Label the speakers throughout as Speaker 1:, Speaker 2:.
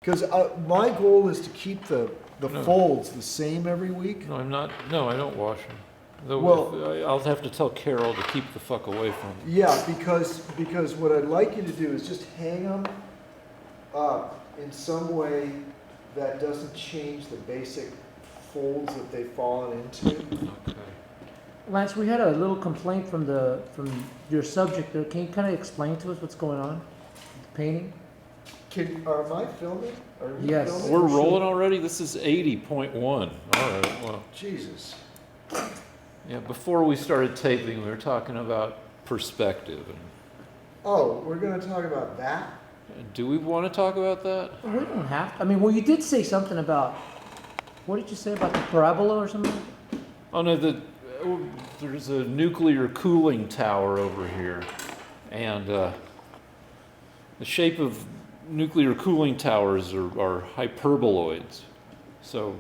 Speaker 1: Because my goal is to keep the
Speaker 2: No.
Speaker 1: folds the same every week.
Speaker 2: No, I'm not, no, I don't wash them. Though
Speaker 1: Well-
Speaker 2: I'll have to tell Carol to keep the fuck away from them.
Speaker 1: Yeah, because what I'd like you to do is just hang them up in some way that doesn't change the basic folds that they've fallen into.
Speaker 2: Okay.
Speaker 3: Lance, we had a little complaint from your subject there. Can you kind of explain to us what's going on? The painting?
Speaker 1: Am I filming? Are you
Speaker 3: Yes.
Speaker 1: filming?
Speaker 2: We're rolling already? This is 80.1. All right, well,
Speaker 1: Jesus.
Speaker 2: yeah, before we started taping, we were talking about perspective.
Speaker 1: Oh, we're going to talk about that?
Speaker 2: And do we want to talk about that?
Speaker 3: We don't have to. I mean, well, you did say something about, what did you say about the parabola or something?
Speaker 2: Oh, no, there's a nuclear cooling tower over here. And the shape of nuclear cooling towers are hyperboloids. So,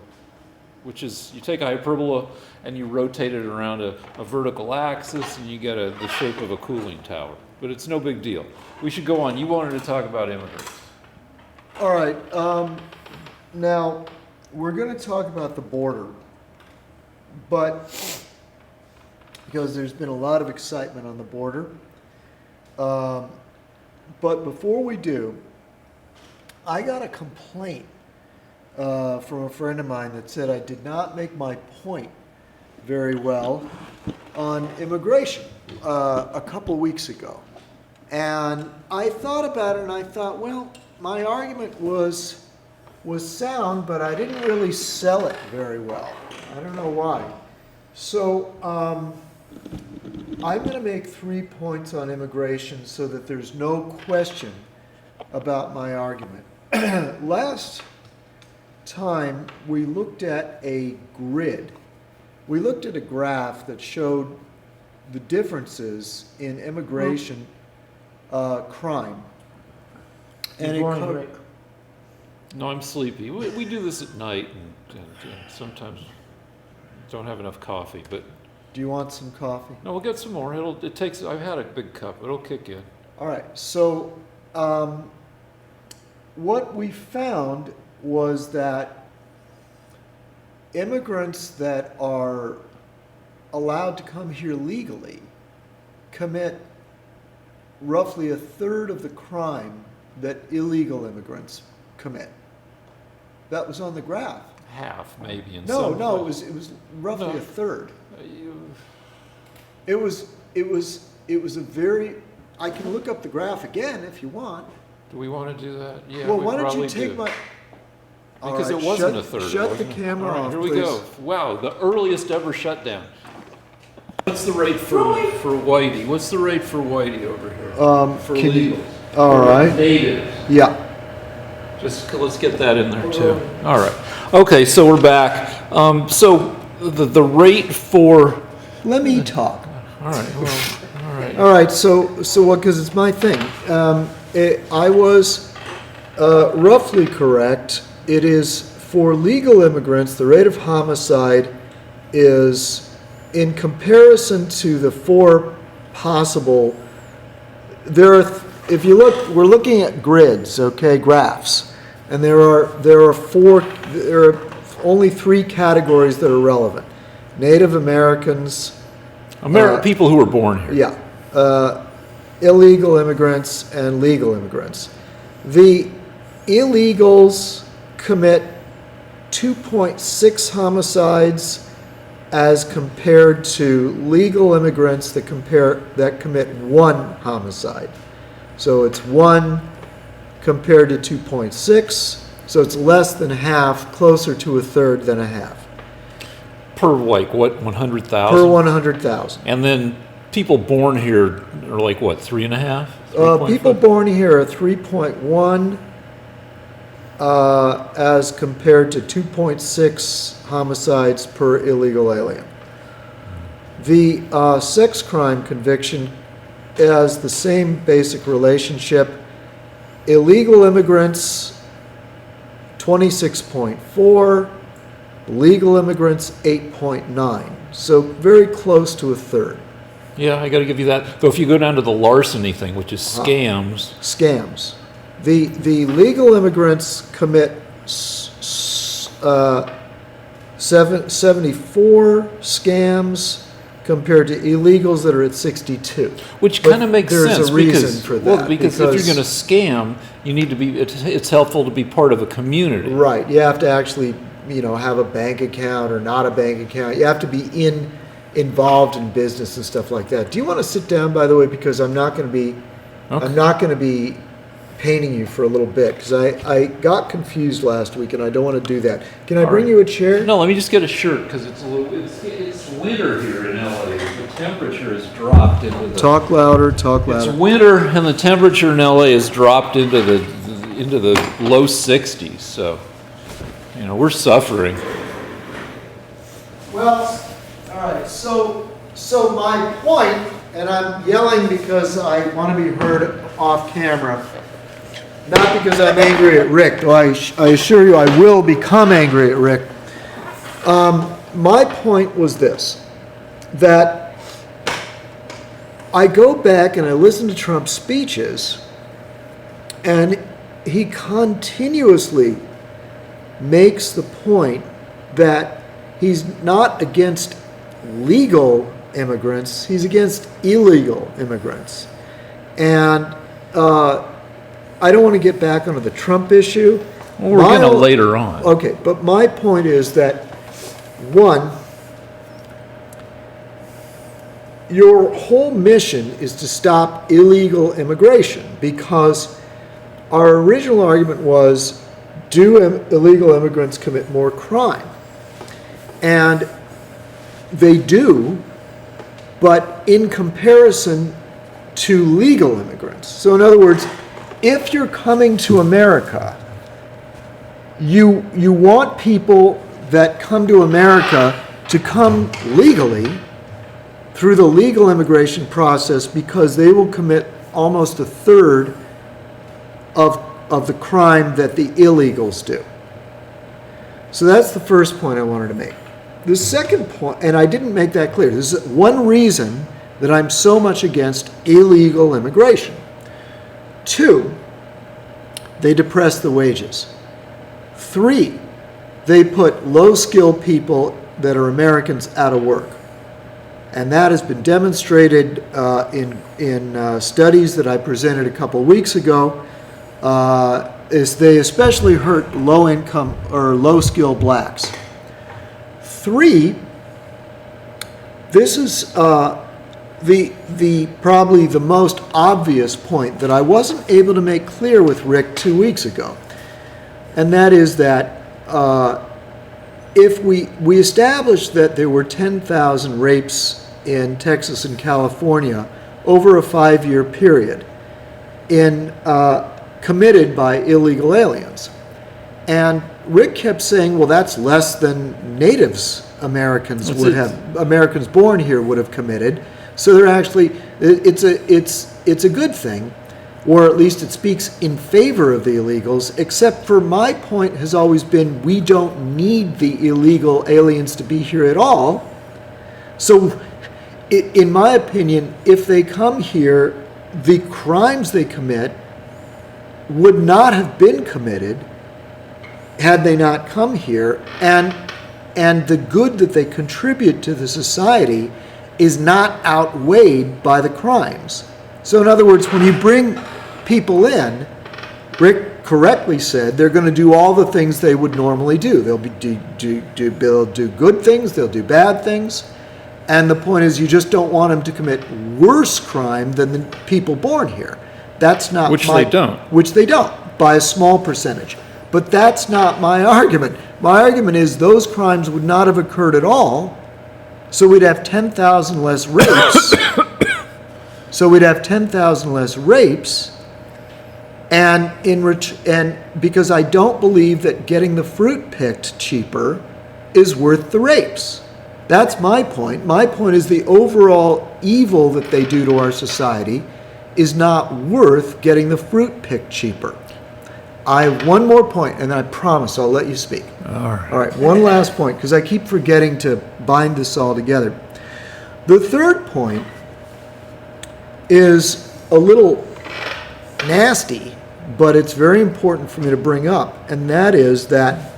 Speaker 2: which is, you take a hyperbola and you rotate it around a vertical axis and you get the shape of a cooling tower. But it's no big deal. We should go on. You wanted to talk about immigrants.
Speaker 1: All right. Now, we're going to talk about the border, but because there's been a lot of excitement on the border. But before we do, I got a complaint from a friend of mine that said I did not make my point very well on immigration a couple weeks ago. And I thought about it and I thought, well, my argument was sound, but I didn't really sell it very well. I don't know why. So I'm going to make 3 points on immigration so that there's no question about my argument. Last time we looked at a grid. We looked at a graph that showed the differences in immigration crime. And it
Speaker 3: Boring,
Speaker 1: co-
Speaker 3: Rick.
Speaker 2: No, I'm sleepy. We do this at night and sometimes don't have enough coffee. But
Speaker 1: Do you want some coffee?
Speaker 2: no, we'll get some more. I've had a big cup. It'll kick in.
Speaker 1: All right. So what we found was that immigrants that are allowed to come here legally commit roughly a third of the crime that illegal immigrants commit. That was on the graph.
Speaker 2: Half, maybe, in
Speaker 1: No,
Speaker 2: some
Speaker 1: no, it
Speaker 2: places.
Speaker 1: was roughly
Speaker 2: No.
Speaker 1: a third.
Speaker 2: You-
Speaker 1: It was a very. I can look up the graph again if you want.
Speaker 2: Do we want to do that? Yeah,
Speaker 1: Well,
Speaker 2: we
Speaker 1: why don't you
Speaker 2: probably
Speaker 1: take
Speaker 2: do.
Speaker 1: my? All
Speaker 2: Because
Speaker 1: right,
Speaker 2: it wasn't
Speaker 1: shut-
Speaker 2: a third.
Speaker 1: Shut
Speaker 2: wasn't
Speaker 1: the
Speaker 2: it?
Speaker 1: camera
Speaker 2: All right,
Speaker 1: off,
Speaker 2: here we
Speaker 1: please.
Speaker 2: go. Wow, the earliest ever shutdown. What's the rate for Whitey? What's the rate for Whitey over here? For
Speaker 1: Can you?
Speaker 2: legals.
Speaker 1: All right.
Speaker 2: Natives.
Speaker 1: Yeah.
Speaker 2: Just let's get that in there too. All right. Okay, so we're back. So the rate for.
Speaker 1: Let me talk.
Speaker 2: All right. Well, all right.
Speaker 1: All right. So what? Because it's my thing. I was roughly correct. It is for legal immigrants. The rate of homicide is, in comparison to the four possible. There are. If you look, we're looking at grids, okay, graphs, and there are only three categories that are relevant: Native Americans,
Speaker 2: People who were born here.
Speaker 1: yeah, illegal immigrants, and legal immigrants. The illegals commit 2.6 homicides as compared to legal immigrants that commit one homicide. So it's 1 compared to 2.6, so it's less than half, closer to a third than a half.
Speaker 2: Per like what, 100,000?
Speaker 1: Per 100,000.
Speaker 2: And then people born here are like what, 3.5?
Speaker 1: People
Speaker 2: 3.5?
Speaker 1: born here are 3.1 as compared to 2.6 homicides per illegal alien. The sex crime conviction has the same basic relationship. Illegal immigrants, 26.4. Legal immigrants, 8.9. So very close to a third.
Speaker 2: Yeah, I got to give you that. Though if you go down to the larceny thing, which is scams,
Speaker 1: Scams. the legal immigrants commit 74 scams compared to illegals that are at 62.
Speaker 2: Which
Speaker 1: But
Speaker 2: kind of makes sense.
Speaker 1: There's a reason
Speaker 2: because,
Speaker 1: for that.
Speaker 2: Well, because if you're going to scam, you need to be, it's helpful to be part of a community.
Speaker 1: Right, you have to actually, have a bank account or not a bank account. You have to be involved in business and stuff like that. Do you want to sit down, by the way, because I'm not going to be painting you for a little bit, because I got confused last week and I don't want to do that. Can I bring you a chair?
Speaker 2: No, let me just get a shirt because it's winter here in LA. The temperature has dropped into the.
Speaker 1: Talk louder,
Speaker 2: It's
Speaker 1: louder.
Speaker 2: winter and the temperature in LA has dropped into the low 60s. So, we're suffering.
Speaker 1: Well, all right, so my point, and I'm yelling because I want to be heard off camera, not because I'm angry at Rick, though I assure you I will become angry at Rick. My point was this, that I go back and I listen to Trump's speeches, and he continuously makes the point that he's not against legal immigrants, he's against illegal immigrants. And I don't want to get back onto the Trump issue.
Speaker 2: Well, we're going to later on.
Speaker 1: Okay, but my point is that, one, your whole mission is to stop illegal immigration, because our original argument was, do illegal immigrants commit more crime? And they do, but in comparison to legal immigrants. So in other words, if you're coming to America, you want people that come to America to come legally through the legal immigration process, because they will commit almost a third of the crime that the illegals do. So that's the first point I wanted to make. The second point, and I didn't make that clear, this is one reason that I'm so much against illegal immigration. Two, they depress the wages. Three, they put low-skilled people that are Americans out of work. And that has been demonstrated in studies that I presented a couple weeks ago. Is they especially hurt low-income or low-skilled blacks. Three, this is the probably the most obvious point that I wasn't able to make clear with Rick 2 weeks ago, and that is that if we established that there were 10,000 rapes in Texas and California over a 5-year period, committed by illegal aliens, and Rick kept saying, well, that's less than natives Americans born here would have committed. So they're actually, it's a good thing, or at least it speaks in favor of the illegals, except for my point has always been, we don't need the illegal aliens to be here at all. So in my opinion, if they come here, the crimes they commit would not have been committed had they not come here, and the good that they contribute to the society is not outweighed by the crimes. So in other words, when you bring people in, Rick correctly said they're going to do all the things they would normally do. They'll do good things, they'll do bad things, and the point is you just don't want them to commit worse crime than the people born here. That's not
Speaker 2: Which they don't,
Speaker 1: by a small percentage. But that's not my argument. My argument is those crimes would not have occurred at all, so we'd have 10,000 less rapes. And because I don't believe that getting the fruit picked cheaper is worth the rapes. That's my point. My point is the overall evil that they do to our society is not worth getting the fruit picked cheaper. I have one more point, and then I promise I'll let you speak.
Speaker 2: All right.
Speaker 1: All right, one last point, because I keep forgetting to bind this all together. The third point is a little nasty, but it's very important for me to bring up, and that is that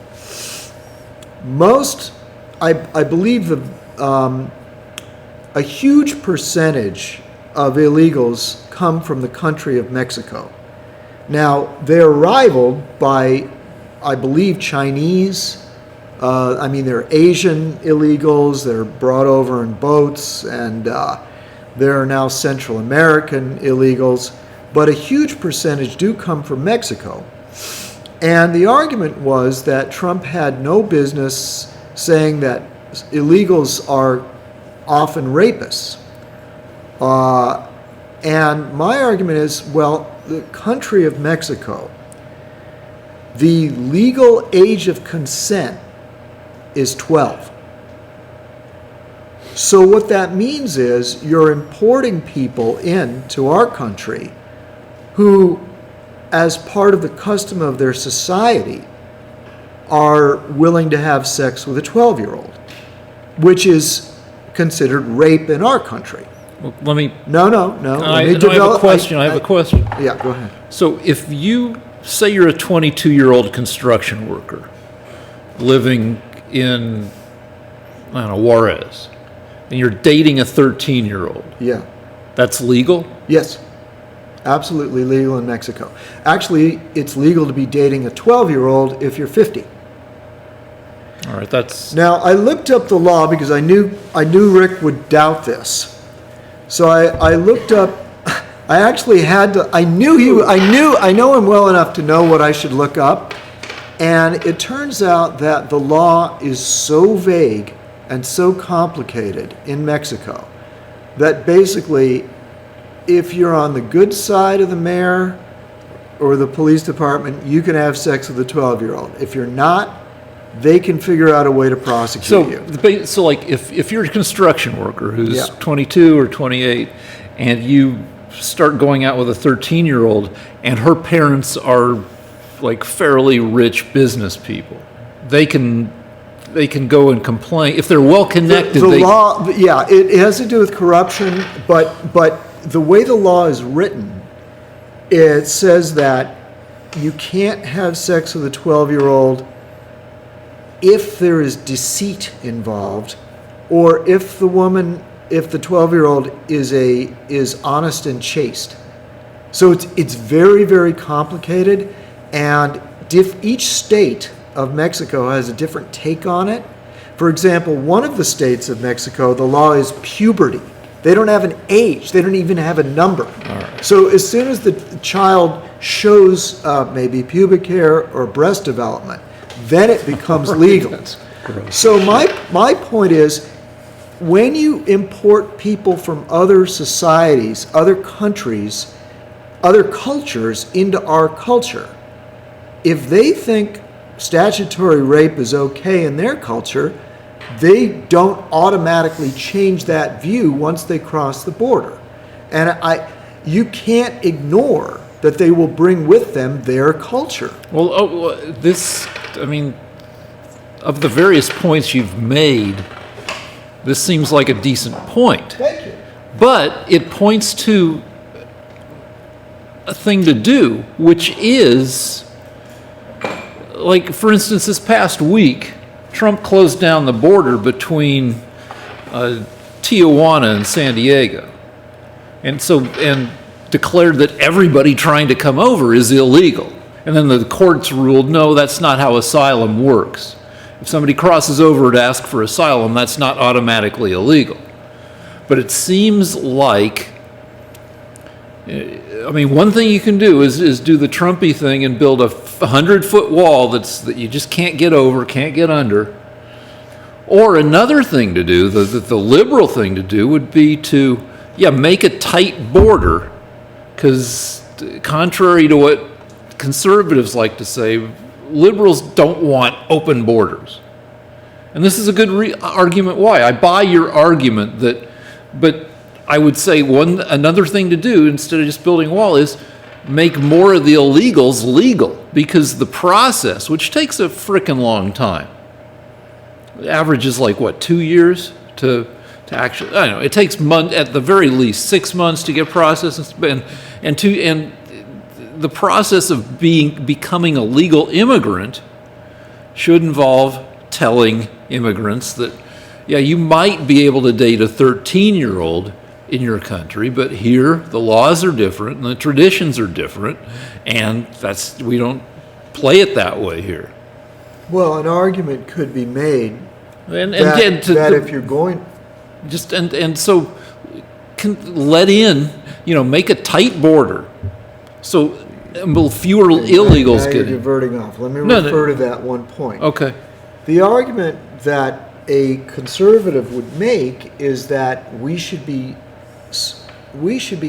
Speaker 1: I believe a huge percentage of illegals come from the country of Mexico. Now, they're rivaled by, I believe, Chinese. There are Asian illegals that are brought over in boats, and there are now Central American illegals, but a huge percentage do come from Mexico. And the argument was that Trump had no business saying that illegals are often rapists. And my argument is, well, the country of Mexico, the legal age of consent is 12. So what that means is you're importing people into our country who, as part of the custom of their society, are willing to have sex with a 12-year-old, which is considered rape in our country.
Speaker 2: Well, let me.
Speaker 1: No.
Speaker 2: I have a question. I have a question.
Speaker 1: Yeah, go ahead.
Speaker 2: So if you say you're a 22-year-old construction worker living in, I don't know, Juarez, and you're dating a 13-year-old,
Speaker 1: Yeah.
Speaker 2: that's legal?
Speaker 1: Yes. Absolutely legal in Mexico. Actually, it's legal to be dating a 12-year-old if you're 50.
Speaker 2: All right, that's.
Speaker 1: Now, I looked up the law because I knew Rick would doubt this. So I looked up. I actually had to. I know him well enough to know what I should look up, and it turns out that the law is so vague and so complicated in Mexico that basically, if you're on the good side of the mayor or the police department, you can have sex with a 12-year-old. If you're not, they can figure out a way to prosecute you.
Speaker 2: So like if you're a construction worker who's
Speaker 1: Yeah.
Speaker 2: 22 or 28 and you start going out with a 13-year-old and her parents are like fairly rich business people, they can go and complain if they're well connected.
Speaker 1: The law, yeah, it has to do with corruption, but the way the law is written, it says that you can't have sex with a 12-year-old if there is deceit involved, or if the 12-year-old is honest and chaste. So it's very, very complicated, and each state of Mexico has a different take on it. For example, one of the states of Mexico, the law is puberty. They don't have an age. They don't even have a number.
Speaker 2: Right.
Speaker 1: So as soon as the child shows maybe pubic hair or breast development, then it becomes legal.
Speaker 2: That's gross.
Speaker 1: So my point is, when you import people from other societies, other countries, other cultures into our culture, if they think statutory rape is okay in their culture, they don't automatically change that view once they cross the border. And you can't ignore that they will bring with them their culture.
Speaker 2: Well, of the various points you've made, this seems like a decent point.
Speaker 1: Thank you.
Speaker 2: But it points to a thing to do, which is, like, for instance, this past week, Trump closed down the border between Tijuana and San Diego, and declared that everybody trying to come over is illegal. And then the courts ruled, no, that's not how asylum works. If somebody crosses over to ask for asylum, that's not automatically illegal. But it seems like, one thing you can do is do the Trumpy thing and build a 100-foot wall that you just can't get over, can't get under. Or another thing to do, the liberal thing to do, would be to, make a tight border, because contrary to what conservatives like to say, liberals don't want open borders. And this is a good argument why. I buy your argument but I would say another thing to do instead of just building a wall is make more of the illegals legal, because the process, which takes a frickin' long time, the average is like 2 years to actually, I don't know, it takes at the very least 6 months to get processed, and the process of becoming a legal immigrant should involve telling immigrants that, yeah, you might be able to date a 13-year-old in your country, but here the laws are different and the traditions are different, and we don't play it that way here.
Speaker 1: Well, an argument could be made
Speaker 2: And
Speaker 1: that if you're going,
Speaker 2: so let in, make a tight border, so fewer illegals
Speaker 1: now
Speaker 2: get
Speaker 1: you're
Speaker 2: in.
Speaker 1: diverting off. Let me
Speaker 2: No,
Speaker 1: refer to that one point.
Speaker 2: Okay.
Speaker 1: The argument that a conservative would make is that we should be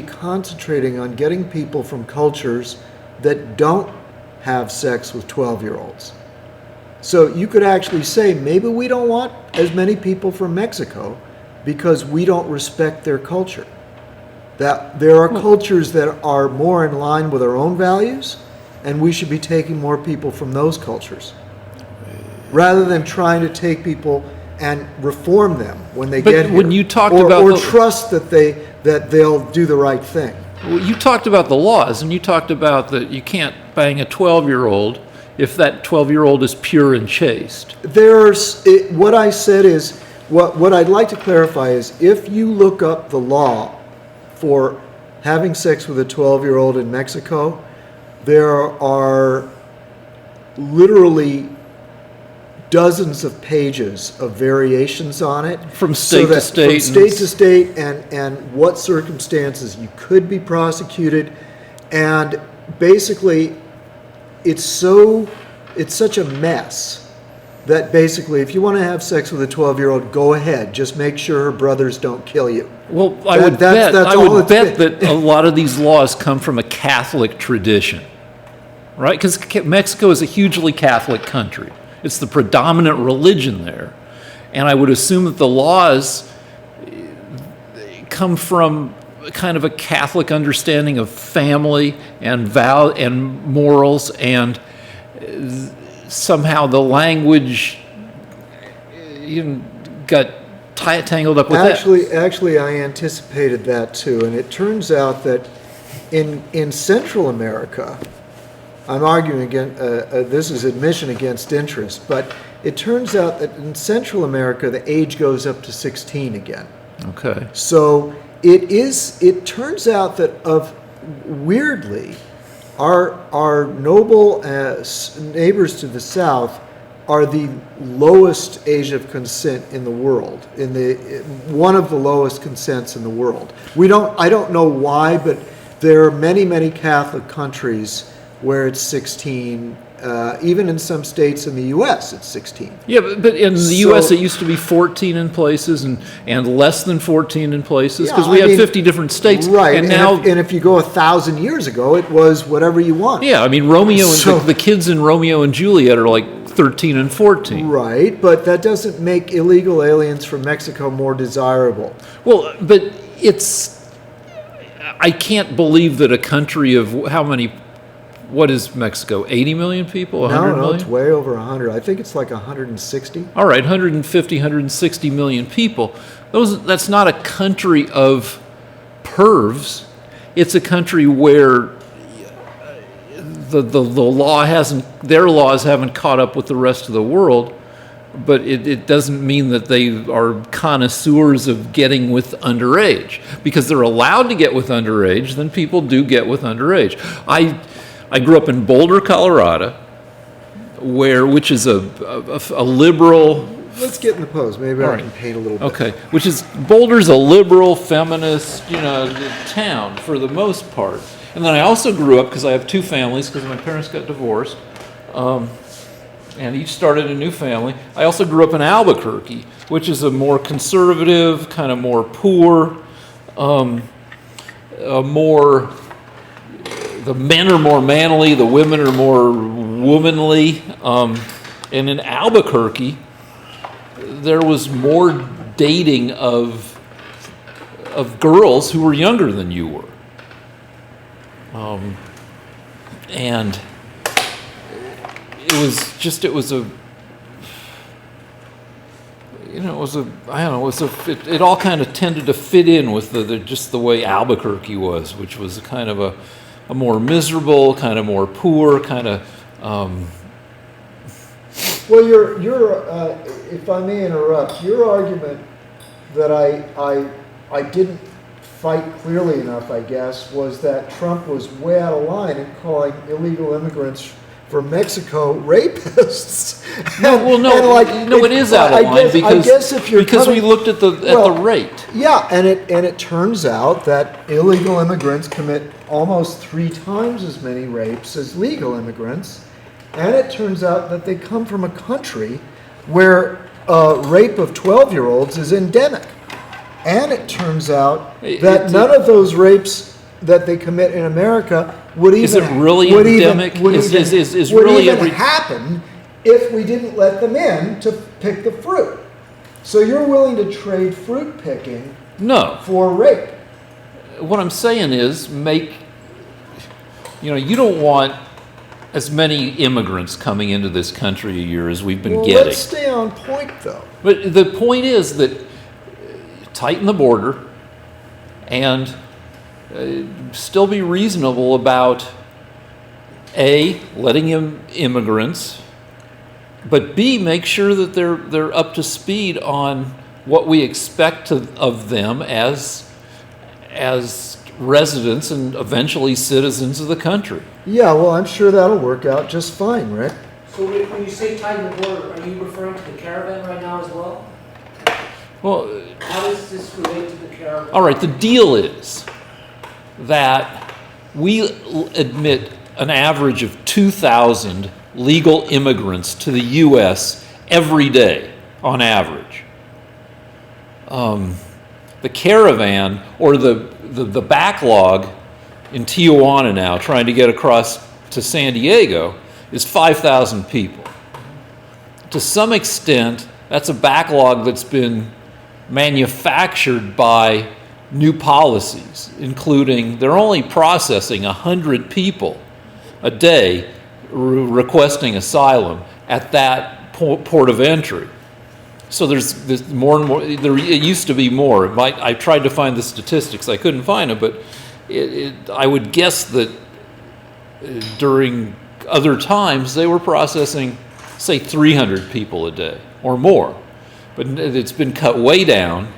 Speaker 1: concentrating on getting people from cultures that don't have sex with 12-year-olds. So you could actually say, maybe we don't want as many people from Mexico because we don't respect their culture. That there are cultures that are more in line with our own values, and we should be taking more people from those cultures, rather than trying to take people and reform them when they get here.
Speaker 2: When you talked
Speaker 1: or,
Speaker 2: about
Speaker 1: or trust that they'll do the right thing.
Speaker 2: Well, you talked about the laws, and you talked about that you can't bang a 12-year-old if that 12-year-old is pure and chaste.
Speaker 1: What I said is, what I'd like to clarify is, if you look up the law for having sex with a 12-year-old in Mexico, there are literally dozens of pages of variations on it.
Speaker 2: From state to state.
Speaker 1: From state to state, and what circumstances you could be prosecuted. And basically, it's such a mess that basically, if you want to have sex with a 12-year-old, go ahead. Just make sure her brothers don't kill you.
Speaker 2: Well, I would bet that a lot of these laws come from a Catholic tradition, right? Because Mexico is a hugely Catholic country. It's the predominant religion there. And I would assume that the laws come from kind of a Catholic understanding of family and morals, and somehow the language got tangled up with that.
Speaker 1: Actually, I anticipated that too, and it turns out that in Central America, I'm arguing again, this is admission against interest, but it turns out that in Central America, the age goes up to 16 again.
Speaker 2: Okay.
Speaker 1: So it turns out that weirdly, our noble neighbors to the south are the lowest age of consent in the world, one of the lowest consents in the world. I don't know why, but there are many Catholic countries where it's 16. Even in some states in the U.S., it's 16.
Speaker 2: Yeah, but in the U.S., it used to be 14 in places and less than 14 in places, because we had 50 different states.
Speaker 1: Right,
Speaker 2: and now,
Speaker 1: if you go 1,000 years ago, it was whatever you want.
Speaker 2: Yeah, I mean, the kids in Romeo and Juliet are like 13 and 14.
Speaker 1: Right, but that doesn't make illegal aliens from Mexico more desirable.
Speaker 2: Well, but I can't believe that a country of how many... What is Mexico? 80 million people? 100 million?
Speaker 1: It's way over 100. I think it's like 160.
Speaker 2: All right, 150, 160 million people. That's not a country of pervs. It's a country where the law their laws haven't caught up with the rest of the world, but it doesn't mean that they are connoisseurs of getting with underage. Because they're allowed to get with underage, then people do get with underage. I grew up in Boulder, Colorado, which is a liberal...
Speaker 1: Let's get in the pose. Maybe I can paint a little bit.
Speaker 2: Okay, Boulder's a liberal, feminist, town for the most part. And then I also grew up, because I have two families, because my parents got divorced, and each started a new family. I also grew up in Albuquerque, which is a more conservative, kind of more poor, the men are more manly, the women are more womanly. And in Albuquerque, there was more dating of girls who were younger than you were. And it all kind of tended to fit in with just the way Albuquerque was, which was kind of a more miserable, kind of more poor, kind of.
Speaker 1: Well, if I may interrupt, your argument that I didn't fight clearly enough, I guess, was that Trump was way out of line in calling illegal immigrants from Mexico rapists.
Speaker 2: No, it is out of line because we looked at the rate.
Speaker 1: Yeah, and it turns out that illegal immigrants commit almost 3 times as many rapes as legal immigrants, and it turns out that they come from a country where rape of 12-year-olds is endemic. And it turns out that none of those rapes that they commit in America would even...
Speaker 2: Is it really endemic?
Speaker 1: Would even happen if we didn't let them in to pick the fruit. So you're willing to trade fruit picking for rape?
Speaker 2: What I'm saying is you don't want as many immigrants coming into this country a year as we've been getting.
Speaker 1: Let's stay on point, though.
Speaker 2: But the point is that tighten the border and still be reasonable about A, letting in immigrants, but B, make sure that they're up to speed on what we expect of them as residents and eventually citizens of the country.
Speaker 1: Yeah, well, I'm sure that'll work out just fine, Rick.
Speaker 3: So when you say tighten the border, are you referring to the caravan right now as well?
Speaker 2: Well,
Speaker 3: how does this relate to the caravan?
Speaker 2: All right, the deal is that we admit an average of 2,000 legal immigrants to the U.S. every day, on average. The caravan, or the backlog in Tijuana now, trying to get across to San Diego, is 5,000 people. To some extent, that's a backlog that's been manufactured by new policies, including they're only processing 100 people a day requesting asylum at that port of entry. So there's more and more. It used to be more. I tried to find the statistics. I couldn't find them, but I would guess that during other times they were processing, say, 300 people a day or more. But it's been cut way down.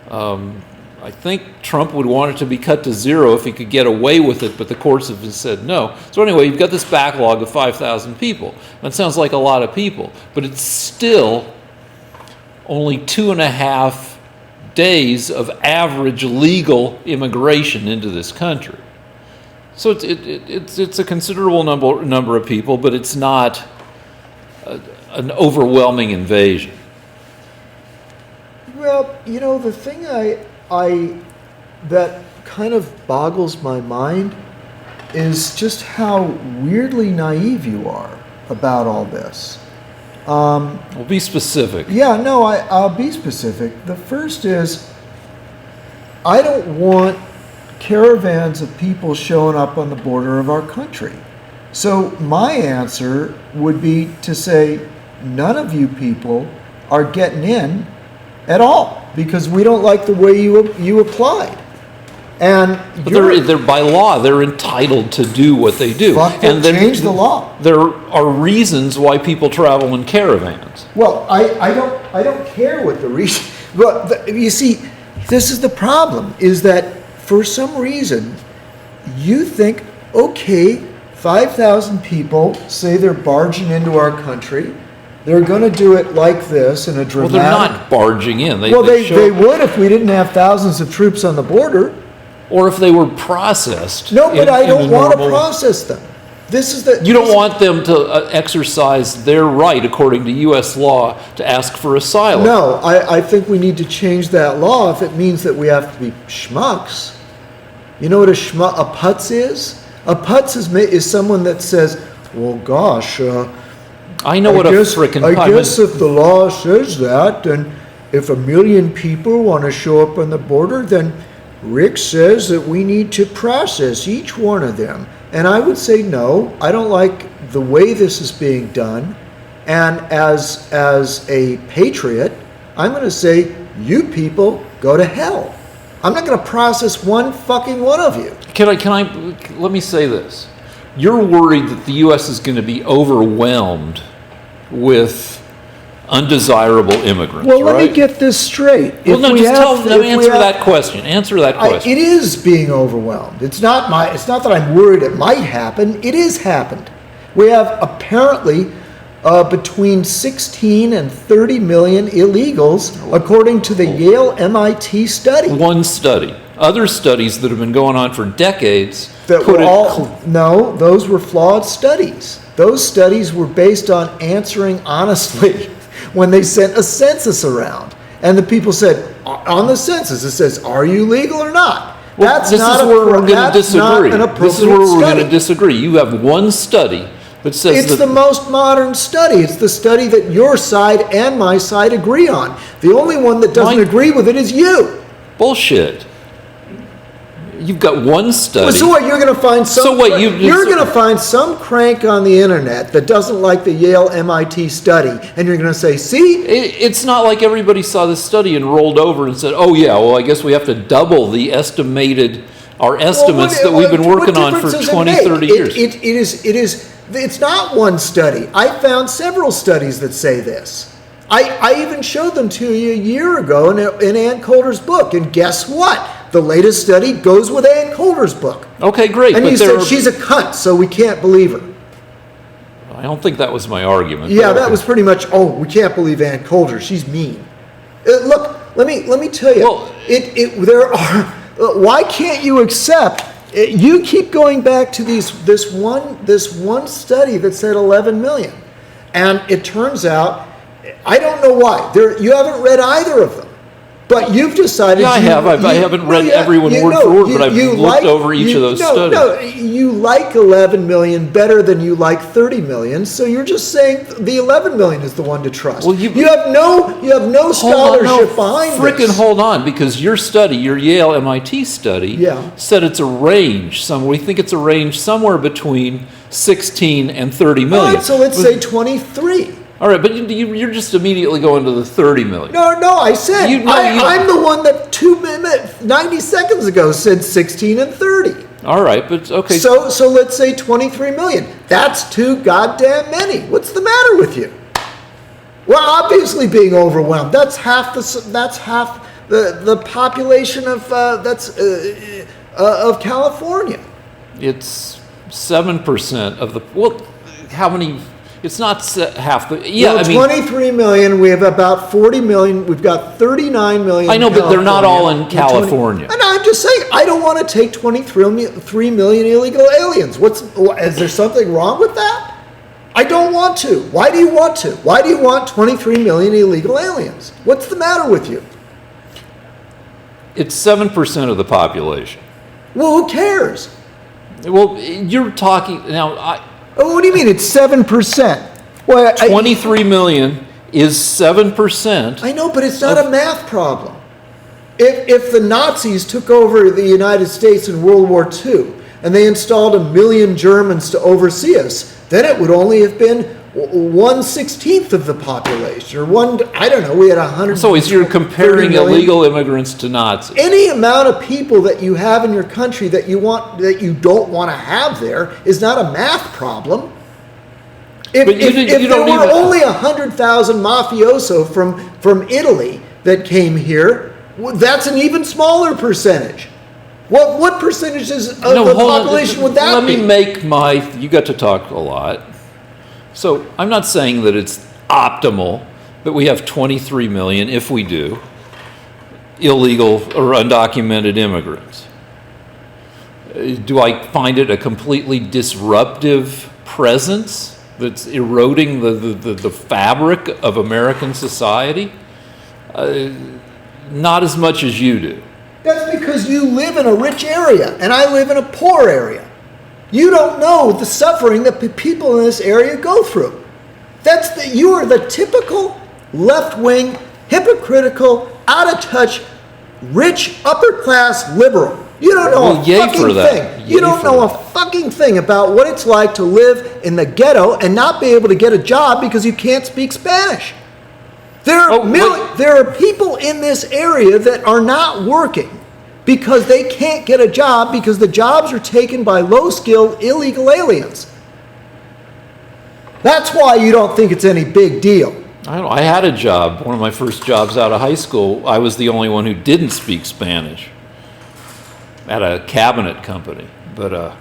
Speaker 2: I think Trump would want it to be cut to 0 if he could get away with it, but the courts have said no. So anyway, you've got this backlog of 5,000 people. That sounds like a lot of people, but it's still only 2.5 days of average legal immigration into this country. So it's a considerable number of people, but it's not an overwhelming invasion.
Speaker 1: Well, the thing that kind of boggles my mind is just how weirdly naive you are about all this.
Speaker 2: Well, be specific.
Speaker 1: Yeah, no, I'll be specific. The first is, I don't want caravans of people showing up on the border of our country. So my answer would be to say, none of you people are getting in at all, because we don't like the way you applied. And
Speaker 2: but they're by law, they're entitled to do what they do.
Speaker 1: And then change the law.
Speaker 2: There are reasons why people travel in caravans.
Speaker 1: Well, I don't care what the reason. Well, you see, this is the problem: is that for some reason you think, okay, 5,000 people say they're barging into our country. They're going to do it like this in a dramatic...
Speaker 2: Well, they're not barging in.
Speaker 1: They would if we didn't have thousands of troops on the border.
Speaker 2: Or if they were processed.
Speaker 1: No, but I don't want to process them.
Speaker 2: You don't want them to exercise their right, according to U.S. law, to ask for asylum.
Speaker 1: No, I think we need to change that law if it means that we have to be schmucks. You know what a putz is? A putz is someone that says, well, gosh...
Speaker 2: I know what a frickin' putz is.
Speaker 1: I guess if the law says that, then if 1 million people want to show up on the border, then Rick says that we need to process each one of them. And I would say, no, I don't like the way this is being done. And as a patriot, I'm going to say, you people go to hell. I'm not going to process one fucking one of you.
Speaker 2: Let me say this. You're worried that the U.S. is going to be overwhelmed with undesirable immigrants,
Speaker 1: Well,
Speaker 2: right?
Speaker 1: let me get this straight.
Speaker 2: Well, no, let me answer that question. Answer that question.
Speaker 1: It is being overwhelmed. It's not that I'm worried it might happen. It is happened. We have apparently between 16 and 30 million illegals, according to the Yale MIT study.
Speaker 2: One study. Other studies that have been going on for decades
Speaker 1: No, those were flawed studies. Those studies were based on answering honestly when they sent a census around. And the people said, on the census, it says, are you legal or not?
Speaker 2: Well, this is where we're going to disagree. This is where we're going to disagree. You have one study that says
Speaker 1: it's the most modern study. It's the study that your side and my side agree on. The only one that doesn't agree with it is you.
Speaker 2: Bullshit. You've got one study.
Speaker 1: Well, so what? You're going to find some.
Speaker 2: So what?
Speaker 1: You're going to find some crank on the internet that doesn't like the Yale MIT study, and you're going to say, "See,
Speaker 2: it's not like everybody saw this study and rolled over and said, "Oh yeah, well I guess we have to double the estimates that we've been working on for 20, 30 years."
Speaker 1: It's not one study. I found several studies that say this. I even showed them to you a year ago in Ann Coulter's book, and guess what? The latest study goes with Ann Coulter's book.
Speaker 2: Okay, great.
Speaker 1: And you said she's a cunt, so we can't believe her.
Speaker 2: I don't think that was my argument.
Speaker 1: Yeah, that was pretty much, we can't believe Ann Coulter. She's mean. Look, let me tell you. Well, why can't you accept, you keep going back to this one study that said 11 million. And it turns out, I don't know why. You haven't read either of them. But you've decided.
Speaker 2: Yeah, I have. I haven't read everyone word for word, but I've looked over each of those studies. No,
Speaker 1: you like 11 million better than you like 30 million, so you're just saying the 11 million is the one to trust. Well, you have no scholarship behind this.
Speaker 2: Frickin' hold on, because your study, your Yale MIT study, said it's a range. We think it's a range somewhere between 16 and 30 million.
Speaker 1: All right, so let's say 23.
Speaker 2: All right, but you're just immediately going to the 30 million.
Speaker 1: No, I said, I'm the one that 90 seconds ago said 16 and 30.
Speaker 2: All right, but okay.
Speaker 1: So let's say 23 million. That's too goddamn many. What's the matter with you? Well, obviously being overwhelmed. That's half the population of California.
Speaker 2: It's 7% of the, well, how many? It's not half the. Yeah,
Speaker 1: well, 23 million. We have about 40 million. We've got 39 million.
Speaker 2: I know, but they're not all in California.
Speaker 1: And I'm just saying, I don't want to take 23 million illegal aliens. Is there something wrong with that? I don't want to. Why do you want to? Why do you want 23 million illegal aliens? What's the matter with you?
Speaker 2: It's 7% of the population.
Speaker 1: Well, who cares?
Speaker 2: Well, you're talking now.
Speaker 1: What do you mean it's 7%? Well,
Speaker 2: 23 million is 7%.
Speaker 1: I know, but it's not a math problem. If the Nazis took over the United States in World War II and they installed 1 million Germans to oversee us, then it would only have been 1/16 of the population, or I don't know. We had 100.
Speaker 2: So you're comparing illegal immigrants to Nazis.
Speaker 1: Any amount of people that you have in your country that you don't want to have there is not a math problem. If there were only 100,000 mafioso from Italy that came here, that's an even smaller percentage. What percentages of the population would that be?
Speaker 2: Let me make you got to talk a lot. So I'm not saying that it's optimal that we have 23 million, if we do, illegal or undocumented immigrants. Do I find it a completely disruptive presence that's eroding the fabric of American society? Not as much as you do.
Speaker 1: That's because you live in a rich area and I live in a poor area. You don't know the suffering that people in this area go through. You are the typical left-wing, hypocritical, out-of-touch, rich, upper-class liberal. You don't know a fucking thing. You don't know a fucking thing about what it's like to live in the ghetto and not be able to get a job because you can't speak Spanish. There are people in this area that are not working because they can't get a job because the jobs are taken by low-skilled illegal aliens. That's why you don't think it's any big deal.
Speaker 2: I don't know. I had a job, one of my first jobs out of high school. I was the only one who didn't speak Spanish at a cabinet company. But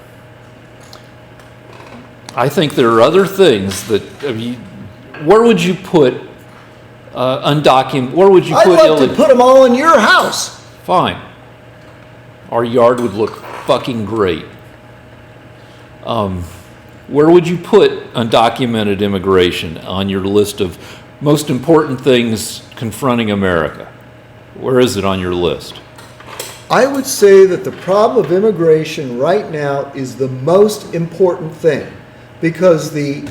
Speaker 2: I think there are other things that, I mean, where would you put undocumented, where would you
Speaker 1: I'd
Speaker 2: put
Speaker 1: like
Speaker 2: illegal?
Speaker 1: to put them all in your house.
Speaker 2: Fine. Our yard would look fucking great. Where would you put undocumented immigration on your list of most important things confronting America? Where is it on your list?
Speaker 1: I would say that the problem of immigration right now is the most important thing because the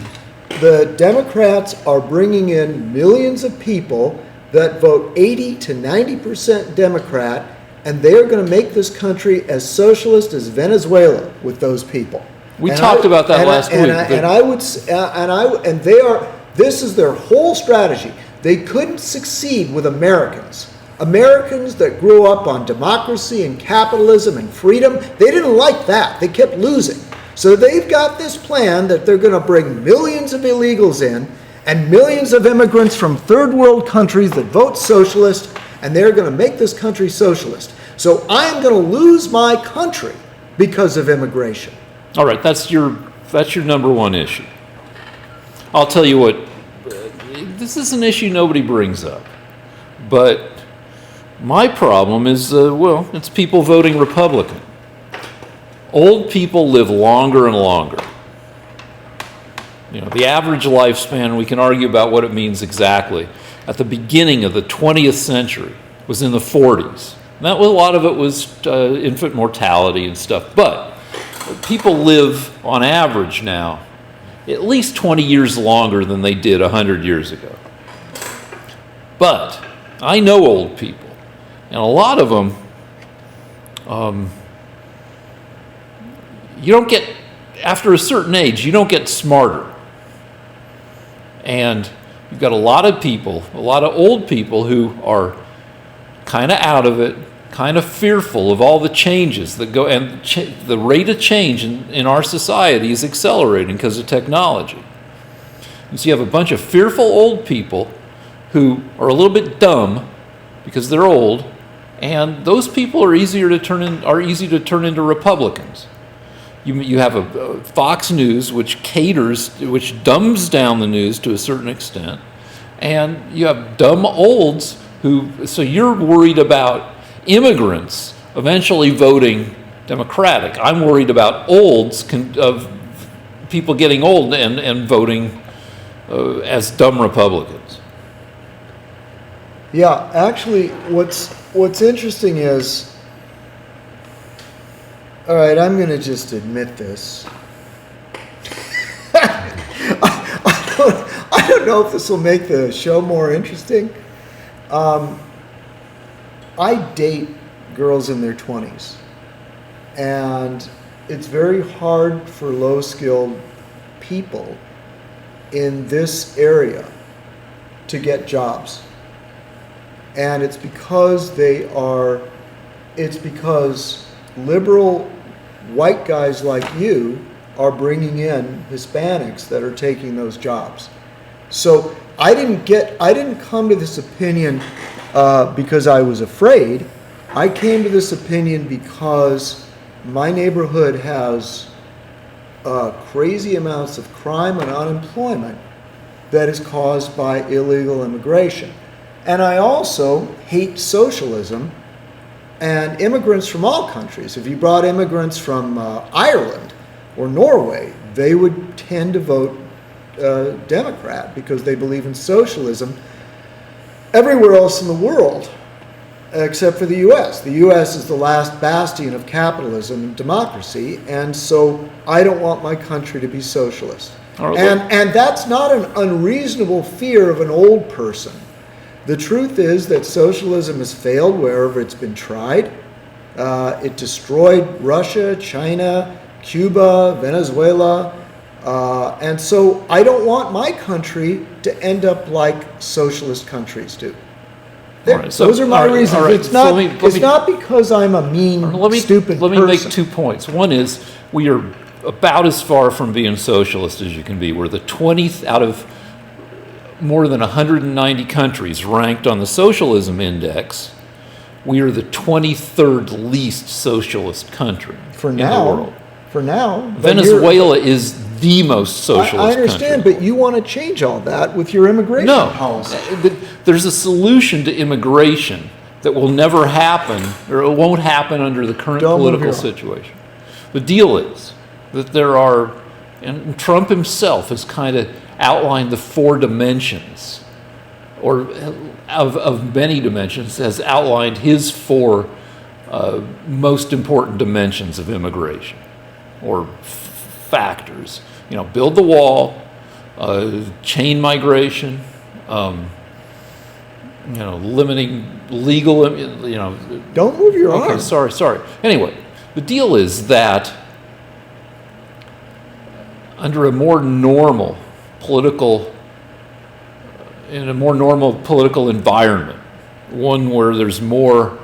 Speaker 1: Democrats are bringing in millions of people that vote 80 to 90% Democrat, and they are going to make this country as socialist as Venezuela with those people.
Speaker 2: We talked about that last week.
Speaker 1: And they are. This is their whole strategy. They couldn't succeed with Americans. Americans that grew up on democracy and capitalism and freedom, they didn't like that. They kept losing. So they've got this plan that they're going to bring millions of illegals in and millions of immigrants from third world countries that vote socialist, and they're going to make this country socialist. So I'm going to lose my country because of immigration.
Speaker 2: All right, that's your number one issue. I'll tell you what, this is an issue nobody brings up, but my problem is, it's people voting Republican. Old people live longer and longer. You know, the average lifespan, we can argue about what it means exactly, at the beginning of the 20th century was in the 40s. A lot of it was infant mortality and stuff, but people live on average now at least 20 years longer than they did 100 years ago. But I know old people, and a lot of them, you don't get, after a certain age, you don't get smarter. And you've got a lot of people, a lot of old people who are kind of out of it, kind of fearful of all the changes that go, and the rate of change in our society is accelerating because of technology. And so you have a bunch of fearful old people who are a little bit dumb because they're old, and those people are easy to turn into Republicans. You have a Fox News which dumbs down the news to a certain extent, and you have dumb olds so you're worried about immigrants eventually voting Democratic. I'm worried about of people getting old and voting as dumb Republicans.
Speaker 1: Yeah, actually, what's interesting is, all right, I'm going to just admit this. I don't know if this will make the show more interesting. I date girls in their 20s, and it's very hard for low-skilled people in this area to get jobs. And it's because liberal white guys like you are bringing in Hispanics that are taking those jobs. So I didn't come to this opinion because I was afraid. I came to this opinion because my neighborhood has crazy amounts of crime and unemployment that is caused by illegal immigration. And I also hate socialism and immigrants from all countries. If you brought immigrants from Ireland or Norway, they would tend to vote Democrat because they believe in socialism everywhere else in the world except for the U.S. The U.S. is the last bastion of capitalism and democracy, and so I don't want my country to be socialist. Right. And that's not an unreasonable fear of an old person. The truth is that socialism has failed wherever it's been tried. It destroyed Russia, China, Cuba, Venezuela, and so I don't want my country to end up like socialist countries do.
Speaker 2: All right, so-
Speaker 1: Those are my
Speaker 2: all right,
Speaker 1: reasons.
Speaker 2: all right,
Speaker 1: It's
Speaker 2: so
Speaker 1: not,
Speaker 2: let
Speaker 1: it's
Speaker 2: me-
Speaker 1: not because I'm a mean, stupid
Speaker 2: Let me make
Speaker 1: person.
Speaker 2: 2 points. One is we are about as far from being socialist as you can be. We're the 20th out of more than 190 countries ranked on the socialism index. We are the 23rd least socialist country
Speaker 1: For
Speaker 2: in
Speaker 1: now.
Speaker 2: the world.
Speaker 1: For now. but you're-
Speaker 2: Venezuela is the most socialist
Speaker 1: I understand,
Speaker 2: country.
Speaker 1: but you want to change all that with your immigration
Speaker 2: No,
Speaker 1: policy.
Speaker 2: there's a solution to immigration that will never happen, or it won't happen under the current
Speaker 1: Don't move
Speaker 2: political
Speaker 1: your-
Speaker 2: situation. The deal is that there are, and Trump himself has kind of outlined the 4 dimensions, or of many dimensions, has outlined his 4 most important dimensions of immigration, or factors. You know, build the wall, chain migration, you know, limiting legal, you know.
Speaker 1: Don't move your
Speaker 2: Okay,
Speaker 1: arm.
Speaker 2: sorry. Anyway, the deal is that under a more normal political, in a more normal political environment, one where there's more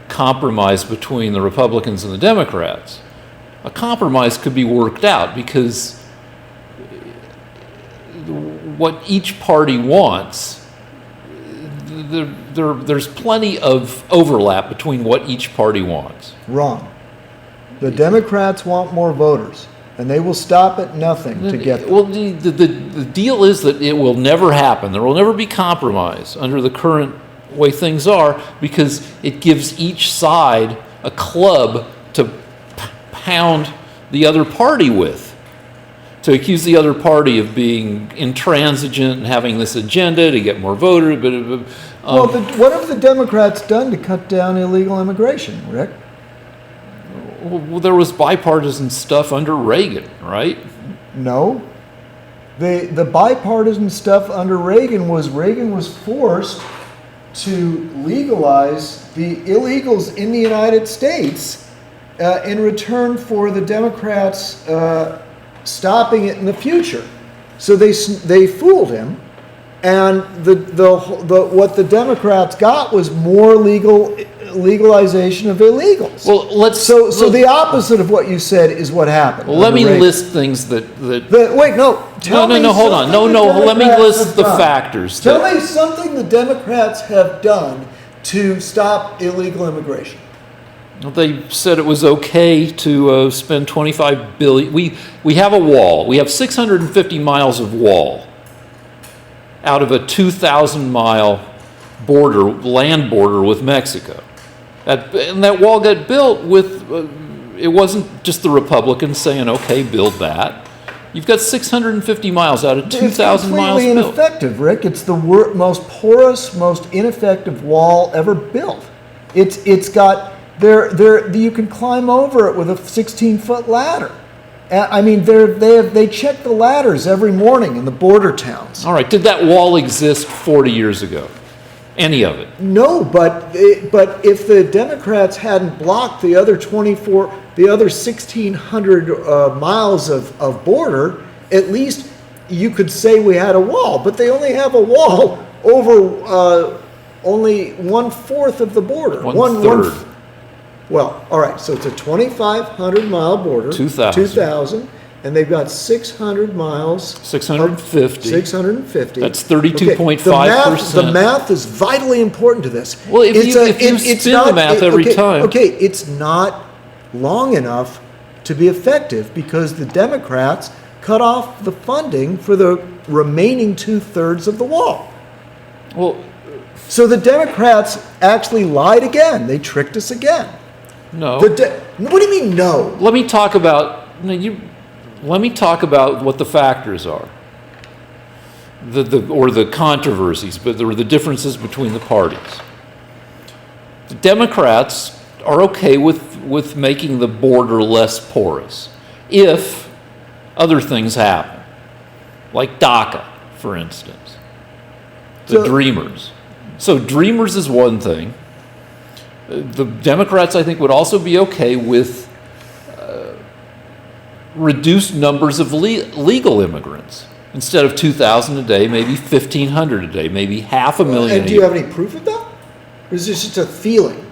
Speaker 2: compromise between the Republicans and the Democrats, a compromise could be worked out because what each party wants, there's plenty of overlap between what each party wants.
Speaker 1: Wrong. The Democrats want more voters, and they will stop at nothing to get them.
Speaker 2: Well, the deal is that it will never happen. There will never be compromise under the current way things are, because it gives each side a club to pound the other party with, to accuse the other party of being intransigent and having this agenda to get more voters.
Speaker 1: What have the Democrats done to cut down illegal immigration, Rick?
Speaker 2: Well, there was bipartisan stuff under Reagan, right?
Speaker 1: No. The bipartisan stuff under Reagan was forced to legalize the illegals in the United States in return for the Democrats stopping it in the future. So they fooled him, and what the Democrats got was more legalization of illegals.
Speaker 2: Well,
Speaker 1: So the opposite of what you said is what happened.
Speaker 2: Well, let me
Speaker 1: under Reagan.
Speaker 2: list things that
Speaker 1: Wait, no. Tell me
Speaker 2: hold on.
Speaker 1: something the
Speaker 2: Let me
Speaker 1: Democrats
Speaker 2: list
Speaker 1: have
Speaker 2: the
Speaker 1: done.
Speaker 2: factors.
Speaker 1: Tell me something the Democrats have done to stop illegal immigration.
Speaker 2: They said it was okay to spend $25 billion. We have a wall. We have 650 miles of wall out of a 2,000-mile land border with Mexico. And that wall got built with, it wasn't just the Republicans saying, okay, build that. You've got 650 miles out of 2,000 miles
Speaker 1: It's completely
Speaker 2: built.
Speaker 1: ineffective, Rick. It's the most porous, most ineffective wall ever built. It's got you can climb over it with a 16-foot ladder. I mean, they check the ladders every morning in the border towns.
Speaker 2: All right, did that wall exist 40 years ago? Any of it?
Speaker 1: No, but if the Democrats hadn't blocked the other 1,600 miles of border, at least you could say we had a wall. But they only have a wall over only 1/4 of the border.
Speaker 2: One third.
Speaker 1: Well, all right. So it's a 2,500 mile border. 2,000, and they've got 600 miles.
Speaker 2: 650.
Speaker 1: 650.
Speaker 2: That's 32.5%.
Speaker 1: The math is vitally important to this.
Speaker 2: Well, if you spin the math every time.
Speaker 1: Okay, it's not long enough to be effective because the Democrats cut off the funding for the remaining 2/3 of the wall.
Speaker 2: Well,
Speaker 1: So the Democrats actually lied again. They tricked us again.
Speaker 2: no.
Speaker 1: What do you mean no?
Speaker 2: Let me talk about what the factors are, or the controversies, but there were the differences between the parties. The Democrats are okay with making the border less porous if other things happen, like DACA, for instance, the Dreamers. So Dreamers is one thing. The Democrats, I think, would also be okay with reduced numbers of legal immigrants. Instead of 2,000 a day, maybe 1,500 a day, maybe 500,000 a
Speaker 1: And do
Speaker 2: year.
Speaker 1: you have any proof of that? Or is this just a feeling?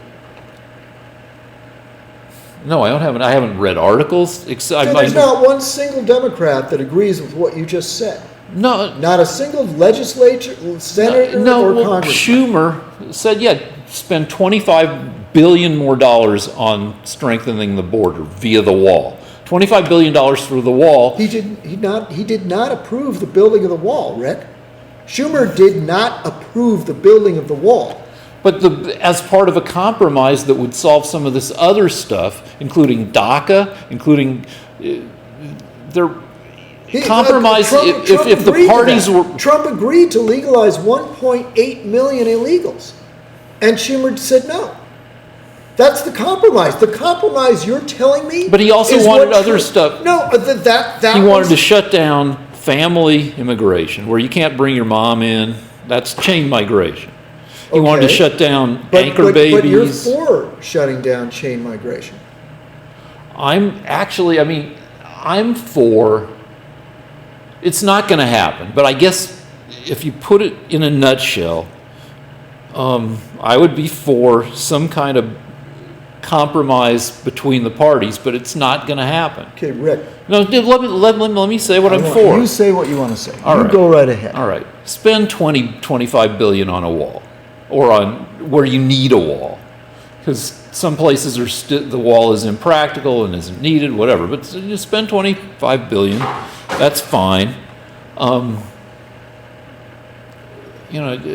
Speaker 2: No, I haven't read articles.
Speaker 1: There's not one single Democrat that agrees with what you just said.
Speaker 2: No,
Speaker 1: Not a single legislature, senator, or
Speaker 2: well,
Speaker 1: congressman.
Speaker 2: Schumer said, yeah, spend $25 billion more on strengthening the border via the wall. $25 billion for the wall.
Speaker 1: He did not approve the building of the wall, Rick. Schumer did not approve the building of the wall.
Speaker 2: But as part of a compromise that would solve some of this other stuff, including DACA, including compromise. If the parties were
Speaker 1: Trump agreed to legalize 1.8 million illegals, and Schumer said no. That's the compromise. The compromise you're telling me.
Speaker 2: But he also
Speaker 1: is
Speaker 2: wanted
Speaker 1: what
Speaker 2: other stuff.
Speaker 1: No, that
Speaker 2: he wanted to shut down family immigration, where you can't bring your mom in. That's chain migration. He wanted to shut down anchor babies.
Speaker 1: But you're for shutting down chain migration.
Speaker 2: I'm for. It's not going to happen, but I guess if you put it in a nutshell, I would be for some kind of compromise between the parties, but it's not going to happen.
Speaker 1: Okay, Rick.
Speaker 2: No, let me say what I'm for.
Speaker 1: You say what you want to say.
Speaker 2: All right.
Speaker 1: Go right ahead.
Speaker 2: All right. Spend 25 billion on a wall, or on where you need a wall, because some places the wall is impractical and isn't needed, whatever. But you spend 25 billion, that's fine.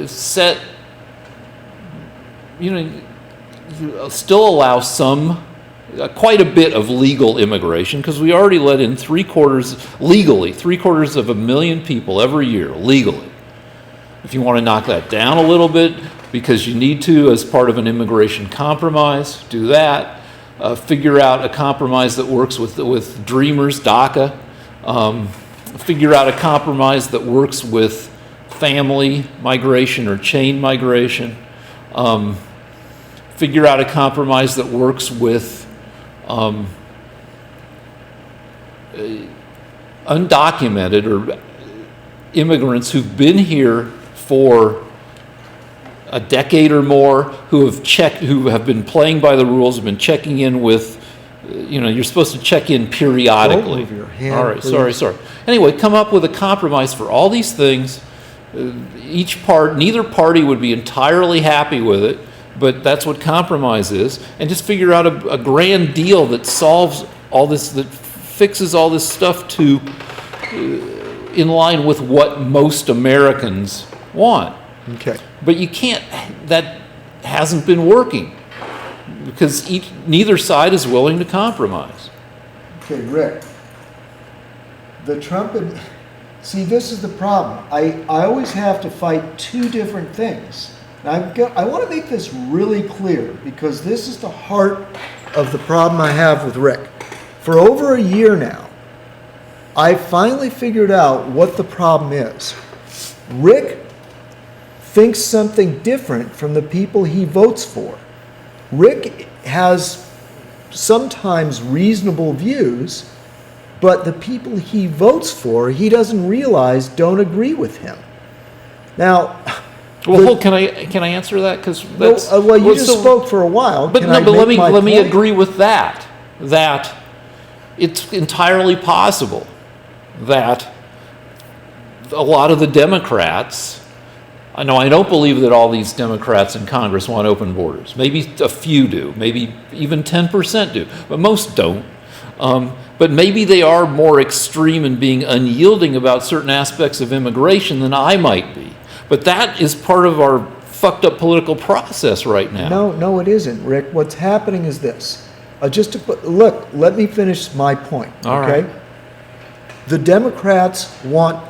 Speaker 2: Set. You still allow quite a bit of legal immigration, because we already let in three quarters of 1,000,000 people every year legally. If you want to knock that down a little bit because you need to as part of an immigration compromise, do that. Figure out a compromise that works with Dreamers, DACA. Figure out a compromise that works with family migration or chain migration. Figure out a compromise that works with undocumented or immigrants who've been here for a decade or more, who have been playing by the rules, have been checking in with, you're supposed to check in periodically.
Speaker 1: Don't move your hand,
Speaker 2: all right,
Speaker 1: please.
Speaker 2: sorry. Anyway, come up with a compromise for all these things. Neither party would be entirely happy with it, but that's what compromise is, and just figure out a grand deal that solves all this, that fixes all this stuff in line with what most Americans want.
Speaker 1: Okay.
Speaker 2: But you can't, that hasn't been working, because neither side is willing to compromise.
Speaker 1: Okay, Rick. See, this is the problem. I always have to fight two different things. And I want to make this really clear, because this is the heart of the problem I have with Rick. For over a year now, I finally figured out what the problem is. Rick thinks something different from the people he votes for. Rick has sometimes reasonable views, but the people he votes for, he doesn't realize don't agree with him. Now,
Speaker 2: well, can I answer that? Because
Speaker 1: you just spoke for a while.
Speaker 2: But let me agree with that. That it's entirely possible that a lot of the Democrats. I don't believe that all these Democrats in Congress want open borders. Maybe a few do. Maybe even 10% do. But most don't. But maybe they are more extreme in being unyielding about certain aspects of immigration than I might be. But that is part of our fucked up political process right now.
Speaker 1: No, it isn't, Rick. What's happening is this. Look, let me finish my point,
Speaker 2: All
Speaker 1: okay?
Speaker 2: right.
Speaker 1: The Democrats want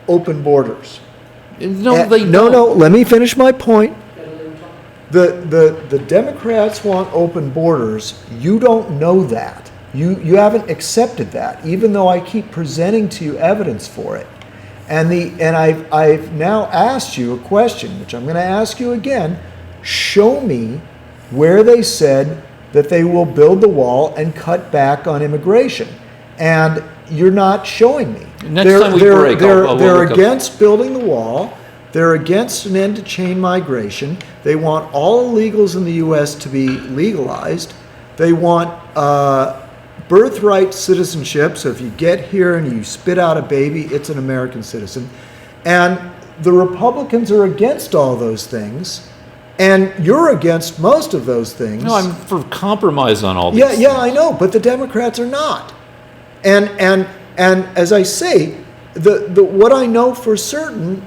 Speaker 1: open borders.
Speaker 2: No, they don't.
Speaker 1: No, let me finish my point. The Democrats want open borders. You don't know that. You haven't accepted that, even though I keep presenting to you evidence for it. And I've now asked you a question, which I'm going to ask you again. Show me where they said that they will build the wall and cut back on immigration. And you're not showing me.
Speaker 2: Next time we break, I'll
Speaker 1: they're
Speaker 2: look up.
Speaker 1: against building the wall. They're against an end to chain migration. They want all illegals in the U.S. to be legalized. They want birthright citizenship. So if you get here and you spit out a baby, it's an American citizen. And the Republicans are against all those things. And you're against most of those things.
Speaker 2: No, I'm for compromise on all these
Speaker 1: Yeah,
Speaker 2: things.
Speaker 1: yeah, I know, but the Democrats are not. And as I say, the what I know for certain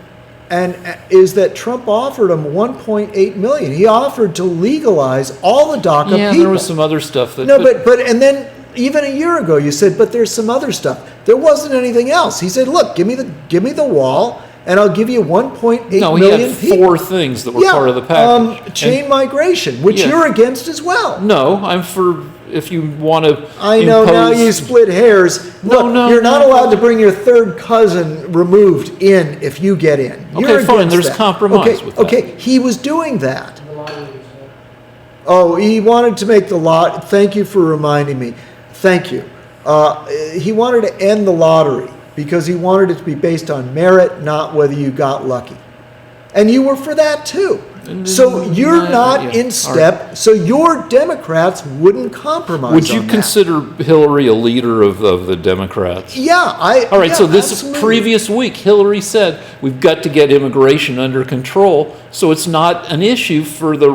Speaker 1: is that Trump offered him 1.8 million. He offered to legalize all the DACA
Speaker 2: Yeah,
Speaker 1: people.
Speaker 2: there was some other stuff that.
Speaker 1: No, but and then even a year ago you said, but there's some other stuff. There wasn't anything else. He said, look, give me the wall, and I'll give you 1.8
Speaker 2: no,
Speaker 1: million
Speaker 2: he had
Speaker 1: people.
Speaker 2: 4 things that were part of the package.
Speaker 1: Chain migration, which
Speaker 2: Yeah.
Speaker 1: you're against as well.
Speaker 2: No, I'm for if you want to.
Speaker 1: I know, now you split hairs. Look,
Speaker 2: No,
Speaker 1: you're not
Speaker 2: no.
Speaker 1: allowed to bring your third cousin removed in if you get in.
Speaker 2: Okay,
Speaker 1: You're
Speaker 2: fine,
Speaker 1: against
Speaker 2: there's
Speaker 1: that.
Speaker 2: compromise
Speaker 1: okay,
Speaker 2: with that.
Speaker 1: Okay, he was doing that.
Speaker 3: The lotteries,
Speaker 1: Oh, he wanted to make the lot. Thank you for reminding me. Thank you. He wanted to end the lottery because he wanted it to be based on merit, not whether you got lucky. And you were for that too. So you're not
Speaker 2: yeah,
Speaker 1: in step. So your Democrats wouldn't compromise.
Speaker 2: Would you
Speaker 1: on that.
Speaker 2: consider Hillary a leader of the Democrats?
Speaker 1: Yeah,
Speaker 2: All right,
Speaker 1: yeah,
Speaker 2: so this
Speaker 1: absolutely.
Speaker 2: previous week, Hillary said we've got to get immigration under control, so it's not an issue for the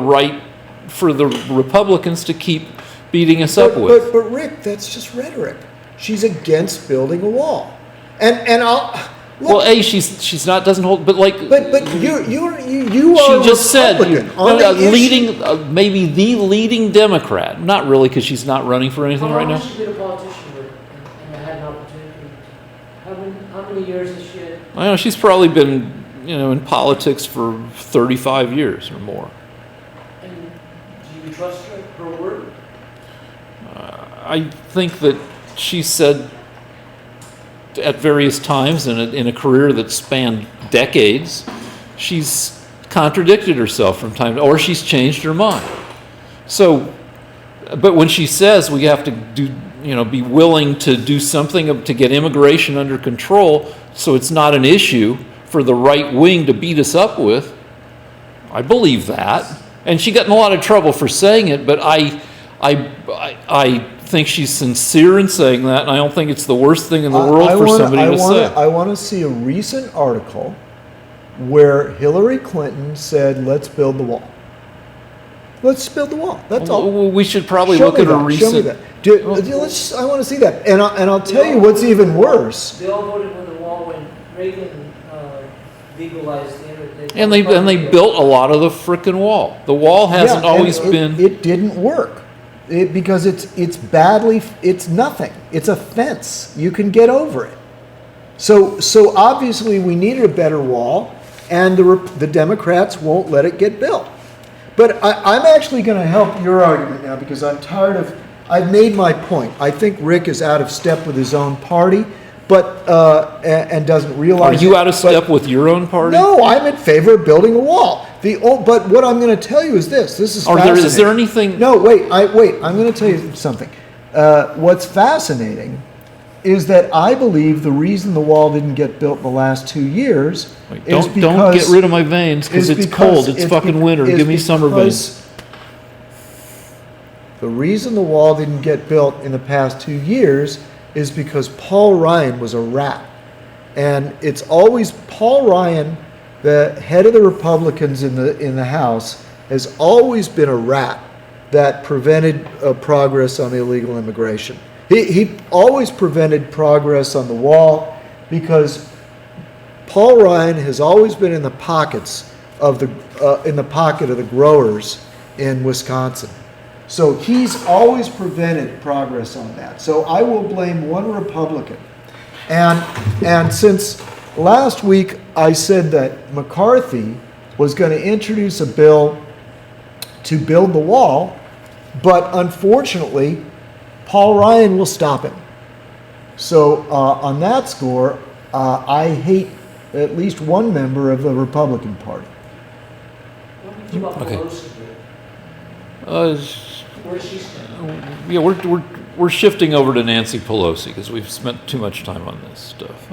Speaker 2: Republicans to keep beating us up with.
Speaker 1: But Rick, that's just rhetoric. She's against building a wall, and I'll. Look,
Speaker 2: Well, A, she's not doesn't hold, but like
Speaker 1: but you
Speaker 2: she
Speaker 1: are
Speaker 2: just said,
Speaker 1: Republican on the issue.
Speaker 2: leading maybe the leading Democrat, not really because she's not running for anything right now.
Speaker 3: How long has she been a politician with, and had an opportunity? How many years has she had?
Speaker 2: I know she's probably been in politics for 35 years or more.
Speaker 3: And do you trust her word?
Speaker 2: I think that she said at various times in a career that spanned decades, she's contradicted herself from time to or she's changed her mind. So, but when she says we have to be willing to do something to get immigration under control so it's not an issue for the right wing to beat us up with, I believe that. And she got in a lot of trouble for saying it, but I think she's sincere in saying that, and I don't think it's the worst thing in the world for somebody to say.
Speaker 1: I want to see a recent article where Hillary Clinton said, "Let's build the wall. Let's build the wall." That's all.
Speaker 2: Well, we should probably
Speaker 1: Show
Speaker 2: look
Speaker 1: me
Speaker 2: at a
Speaker 1: that. Show me
Speaker 2: recent.
Speaker 1: that. I want to see that, and I'll tell you what's even worse.
Speaker 3: They all voted for the wall when Reagan legalized the internet.
Speaker 2: And they built a lot of the frickin' wall. The wall hasn't
Speaker 1: Yeah, and
Speaker 2: always been.
Speaker 1: It didn't work. Because it's nothing. It's a fence. You can get over it. So obviously we needed a better wall, and the Democrats won't let it get built. But I'm actually going to help your argument now because I'm tired of. I've made my point. I think Rick is out of step with his own party, but and doesn't
Speaker 2: Are
Speaker 1: realize.
Speaker 2: you
Speaker 1: it,
Speaker 2: out of
Speaker 1: but-
Speaker 2: step with your own party?
Speaker 1: No, I'm in favor of building a wall. But what I'm going to tell you is this. This is fascinating.
Speaker 2: Is there anything?
Speaker 1: No, wait. I'm going to tell you something. What's fascinating is that I believe the reason the wall didn't get built in the last 2 years
Speaker 2: Wait,
Speaker 1: is
Speaker 2: don't
Speaker 1: because
Speaker 2: get rid of my veins because it's cold. It's fucking winter. Give me summer veins.
Speaker 1: The reason the wall didn't get built in the past 2 years is because Paul Ryan was a rat. And it's always Paul Ryan, the head of the Republicans in the House, has always been a rat that prevented progress on illegal immigration. He always prevented progress on the wall because Paul Ryan has always been in the pockets of the pocket of the growers in Wisconsin. So he's always prevented progress on that. So I will blame one Republican. And since last week I said that McCarthy was going to introduce a bill to build the wall, but unfortunately, Paul Ryan will stop him. So on that score, I hate at least one member of the Republican Party.
Speaker 3: What do you think about
Speaker 2: Okay.
Speaker 3: Pelosi? Where she's standing?
Speaker 2: Yeah, we're shifting over to Nancy Pelosi because we've spent too much time on this stuff.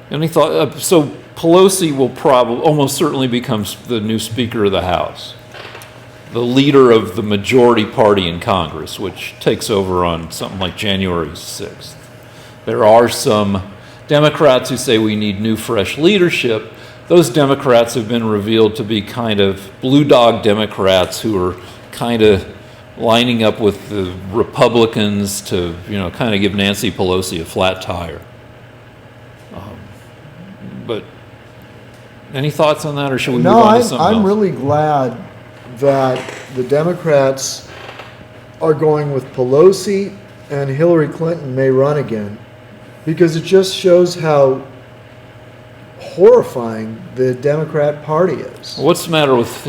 Speaker 2: Any thought? So Pelosi will probably, almost certainly becomes the new Speaker of the House, the leader of the majority party in Congress, which takes over on something like January 6th. There are some Democrats who say we need new, fresh leadership. Those Democrats have been revealed to be kind of blue dog Democrats who are kind of lining up with the Republicans to, kind of give Nancy Pelosi a flat tire. But any thoughts on that, or should we move on to something else?
Speaker 1: I'm really glad that the Democrats are going with Pelosi and Hillary Clinton may run again, because it just shows how horrifying the Democrat Party is.
Speaker 2: What's the matter with,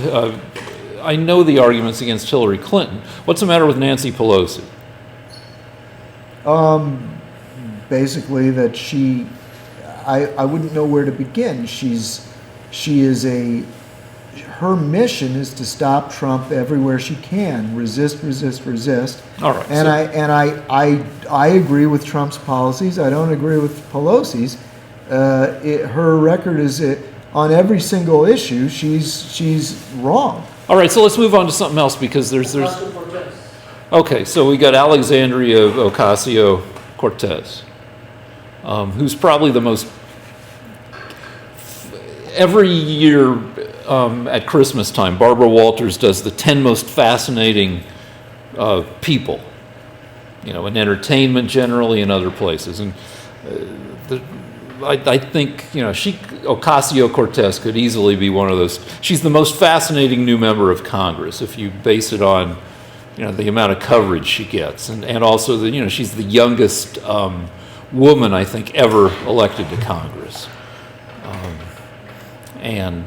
Speaker 2: I know the arguments against Hillary Clinton. What's the matter with Nancy Pelosi?
Speaker 1: Basically that I wouldn't know where to begin. Her mission is to stop Trump everywhere she can. Resist, resist, resist.
Speaker 2: All right.
Speaker 1: I agree with Trump's policies. I don't agree with Pelosi's. Her record is on every single issue. She's wrong.
Speaker 2: All right. So let's move on to something else, because there's. Okay. So we got Alexandria Ocasio-Cortez, who's probably the most. Every year at Christmas time, Barbara Walters does the 10 most fascinating people, in entertainment generally and other places. And I think, Ocasio-Cortez could easily be one of those. She's the most fascinating new member of Congress if you base it on, the amount of coverage she gets. And also, she's the youngest woman, I think, ever elected to Congress. And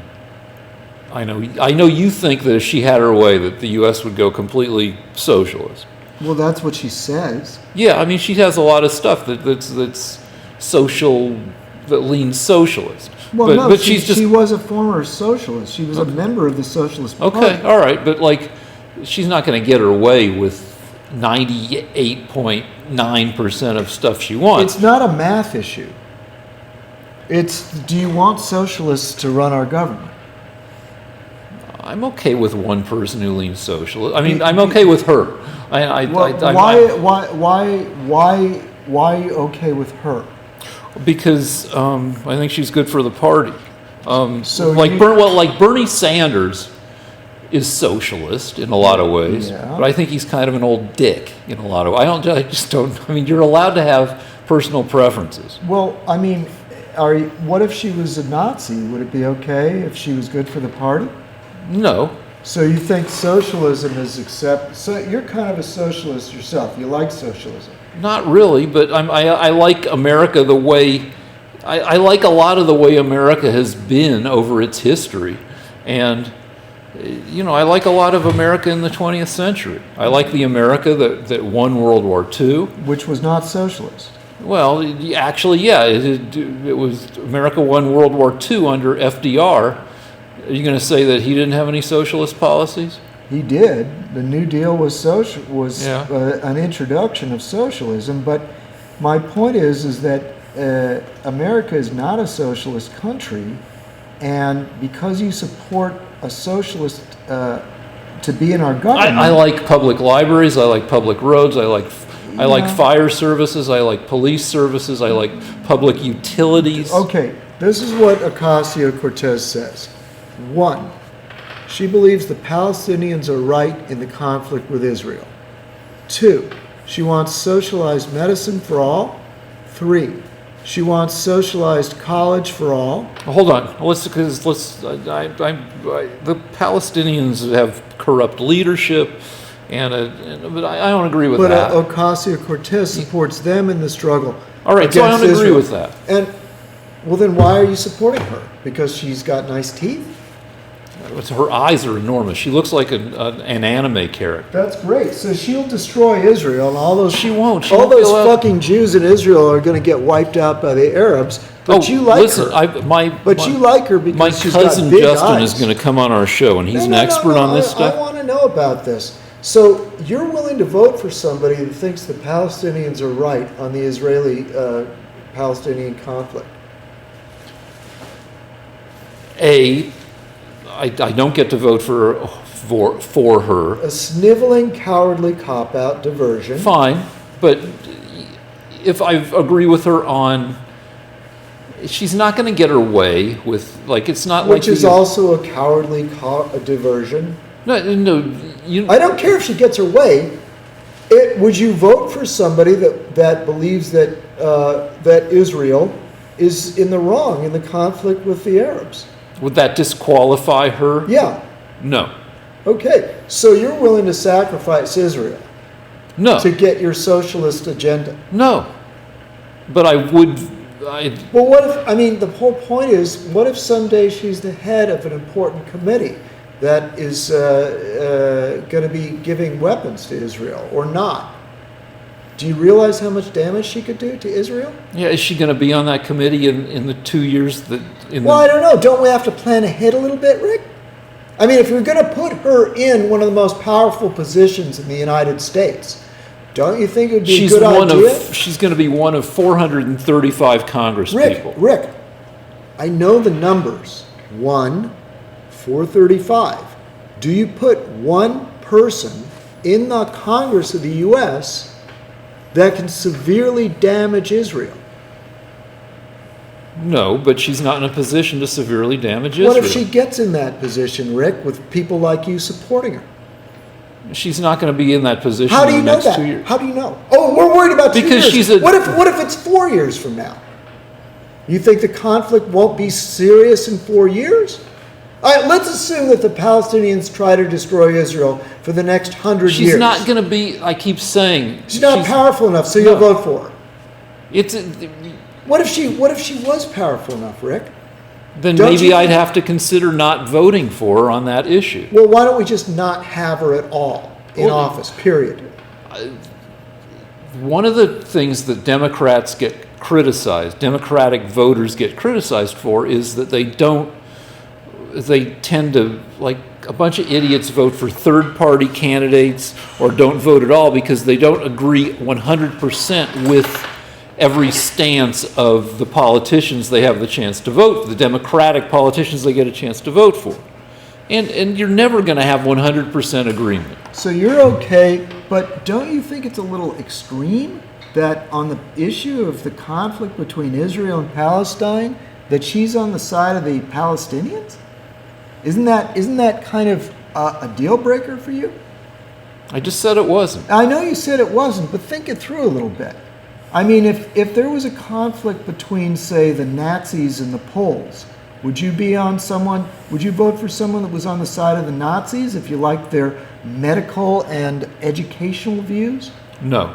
Speaker 2: I know you think that if she had her way, that the U.S. would go completely socialist.
Speaker 1: Well, that's what she says.
Speaker 2: Yeah, I mean, she has a lot of stuff that's social, that leans socialist.
Speaker 1: Well, but she was a former socialist. She was a member of the Socialist Party.
Speaker 2: Okay, all right, but she's not going to get her way with 98.9% of stuff she wants.
Speaker 1: It's not a math issue. It's, do you want socialists to run our government?
Speaker 2: I'm okay with one person who leans socialist. I mean, I'm okay with her.
Speaker 1: Why okay with her?
Speaker 2: Because I think she's good for the party.
Speaker 1: So
Speaker 2: Bernie Sanders is socialist in a lot of ways,
Speaker 1: yeah.
Speaker 2: But I think he's kind of an old dick in a lot of ways. I just don't. I mean, you're allowed to have personal preferences.
Speaker 1: Well, I mean, what if she was a Nazi? Would it be okay if she was good for the party?
Speaker 2: No.
Speaker 1: So you think socialism is so you're kind of a socialist yourself. You like socialism.
Speaker 2: Not really, but I like America the way, I like a lot of the way America has been over its history. And, I like a lot of America in the 20th century. I like the America that won World War II.
Speaker 1: Which was not socialist.
Speaker 2: Well, actually, yeah, it was, America won World War II under FDR. Are you going to say that he didn't have any socialist policies?
Speaker 1: He did. The New Deal was an introduction of socialism. But my point is that America is not a socialist country, and because you support a socialist to be in our government,
Speaker 2: I like public libraries. I like public roads. I like fire services. I like police services. I like public utilities.
Speaker 1: Okay, this is what Ocasio-Cortez says. 1, she believes the Palestinians are right in the conflict with Israel. 2, she wants socialized medicine for all. 3, she wants socialized college for all.
Speaker 2: Hold on, the Palestinians have corrupt leadership, but I don't agree with that.
Speaker 1: But Ocasio-Cortez supports them in the struggle.
Speaker 2: All right, so I don't agree
Speaker 1: Israel.
Speaker 2: with that.
Speaker 1: And well, then why are you supporting her? Because she's got nice teeth?
Speaker 2: Her eyes are enormous. She looks like an anime character.
Speaker 1: That's great. So she'll destroy Israel, and all those
Speaker 2: She won't.
Speaker 1: all those fucking Jews in Israel are going to get wiped out by the Arabs. But you like her. You like her because
Speaker 2: my
Speaker 1: she's got
Speaker 2: cousin
Speaker 1: big
Speaker 2: Justin
Speaker 1: eyes.
Speaker 2: is going to come on our show, and he's an expert on this stuff.
Speaker 1: I want to know about this. So you're willing to vote for somebody who thinks the Palestinians are right on the Israeli-Palestinian conflict?
Speaker 2: I don't get to vote for her.
Speaker 1: A sniveling, cowardly cop-out diversion.
Speaker 2: Fine, but if I agree with her on, she's not going to get her way with, like, it's not like
Speaker 1: Which is also a cowardly diversion.
Speaker 2: no.
Speaker 1: I don't care if she gets her way. Would you vote for somebody that believes that that Israel is in the wrong in the conflict with the Arabs?
Speaker 2: Would that disqualify her?
Speaker 1: Yeah.
Speaker 2: No.
Speaker 1: Okay. So you're willing to sacrifice Israel
Speaker 2: No.
Speaker 1: to get your socialist agenda?
Speaker 2: No. But I would.
Speaker 1: Well, what if? I mean, the whole point is, what if someday she's the head of an important committee that is going to be giving weapons to Israel or not? Do you realize how much damage she could do to Israel?
Speaker 2: Yeah, is she going to be on that committee in the 2 years that?
Speaker 1: Well, I don't know. Don't we have to plan ahead a little bit, Rick? I mean, if we're going to put her in one of the most powerful positions in the United States, don't you think it would be a good idea?
Speaker 2: She's going to be one of 435 Congress people.
Speaker 1: Rick, I know the numbers. 435. Do you put one person in the Congress of the U.S. that can severely damage Israel?
Speaker 2: No, but she's not in a position to severely damage Israel.
Speaker 1: What if she gets in that position, Rick, with people like you supporting her?
Speaker 2: She's not going to be in that position
Speaker 1: How do
Speaker 2: in
Speaker 1: you
Speaker 2: the
Speaker 1: know
Speaker 2: next
Speaker 1: that?
Speaker 2: 2 years.
Speaker 1: How do you know? Oh, we're worried about 2
Speaker 2: Because
Speaker 1: years.
Speaker 2: she's a-
Speaker 1: What if it's 4 years from now? You think the conflict won't be serious in 4 years? All right, let's assume that the Palestinians try to destroy Israel for the next 100 years.
Speaker 2: She's not going to be, I keep saying.
Speaker 1: She's not powerful enough, so you'll
Speaker 2: No.
Speaker 1: vote for her.
Speaker 2: It's,
Speaker 1: What if she was powerful enough, Rick?
Speaker 2: then
Speaker 1: Don't
Speaker 2: maybe
Speaker 1: you
Speaker 2: I'd
Speaker 1: think-
Speaker 2: have to consider not voting for her on that issue.
Speaker 1: Well, why don't we just not have her at all in
Speaker 2: Well,
Speaker 1: office, period?
Speaker 2: One of the things that Democrats get criticized, Democratic voters get criticized for, is that they tend to, like a bunch of idiots, vote for third-party candidates or don't vote at all because they don't agree 100% with every stance of the politicians they have the chance to vote for, the Democratic politicians they get a chance to vote for. And you're never going to have 100% agreement.
Speaker 1: So you're okay, but don't you think it's a little extreme that on the issue of the conflict between Israel and Palestine, that she's on the side of the Palestinians? Isn't that kind of a deal breaker for you?
Speaker 2: I just said it wasn't.
Speaker 1: I know you said it wasn't, but think it through a little bit. I mean, if there was a conflict between, say, the Nazis and the Poles, would you vote for someone that was on the side of the Nazis if you liked their medical and educational views?
Speaker 2: No.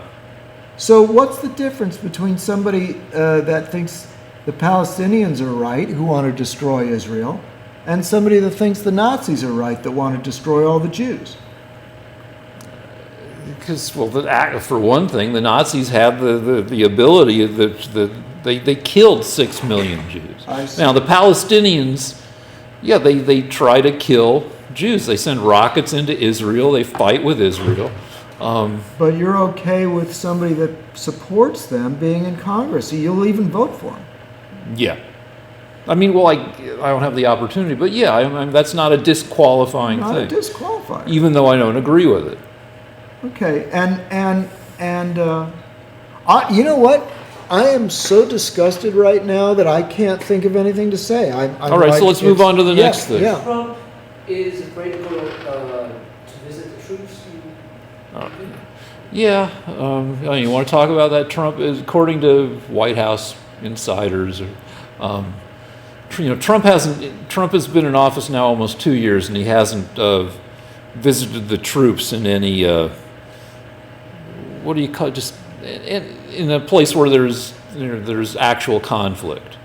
Speaker 1: So what's the difference between somebody that thinks the Palestinians are right, who want to destroy Israel, and somebody that thinks the Nazis are right, that want to destroy all the Jews?
Speaker 2: Because, well, for one thing, the Nazis had the ability, they killed 6 million Jews.
Speaker 1: I see.
Speaker 2: Now, the Palestinians, yeah, they try to kill Jews. They send rockets into Israel. They fight with Israel.
Speaker 1: But you're okay with somebody that supports them being in Congress, so you'll even vote for them.
Speaker 2: Yeah. I mean, well, I don't have the opportunity, but yeah, that's not a disqualifying
Speaker 1: Not
Speaker 2: thing,
Speaker 1: disqualified.
Speaker 2: even though I don't agree with it.
Speaker 1: Okay, you know what? I am so disgusted right now that I can't think of anything to say. I'm
Speaker 2: All right, so let's move on to the next thing.
Speaker 1: Yeah.
Speaker 3: Trump is afraid to go to visit the troops.
Speaker 2: Yeah, you want to talk about that? Trump is, according to White House insiders, Trump has been in office now almost 2 years, and he hasn't visited the troops in any what do you call it? Just in a place where there's actual conflict,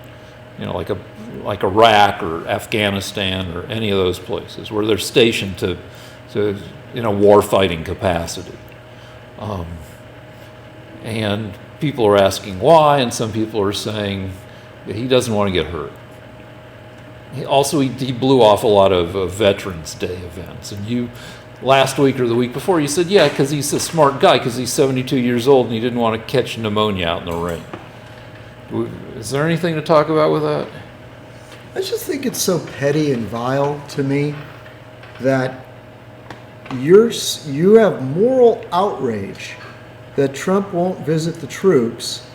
Speaker 2: like Iraq or Afghanistan or any of those places where they're stationed to in a warfighting capacity. And people are asking why, and some people are saying he doesn't want to get hurt. He blew off a lot of Veterans Day events, and last week or the week before, you said, yeah, because he's a smart guy, because he's 72 years old and he didn't want to catch pneumonia out in the rain. Is there anything to talk about with that?
Speaker 1: I just think it's so petty and vile to me that you have moral outrage that Trump won't visit the troops,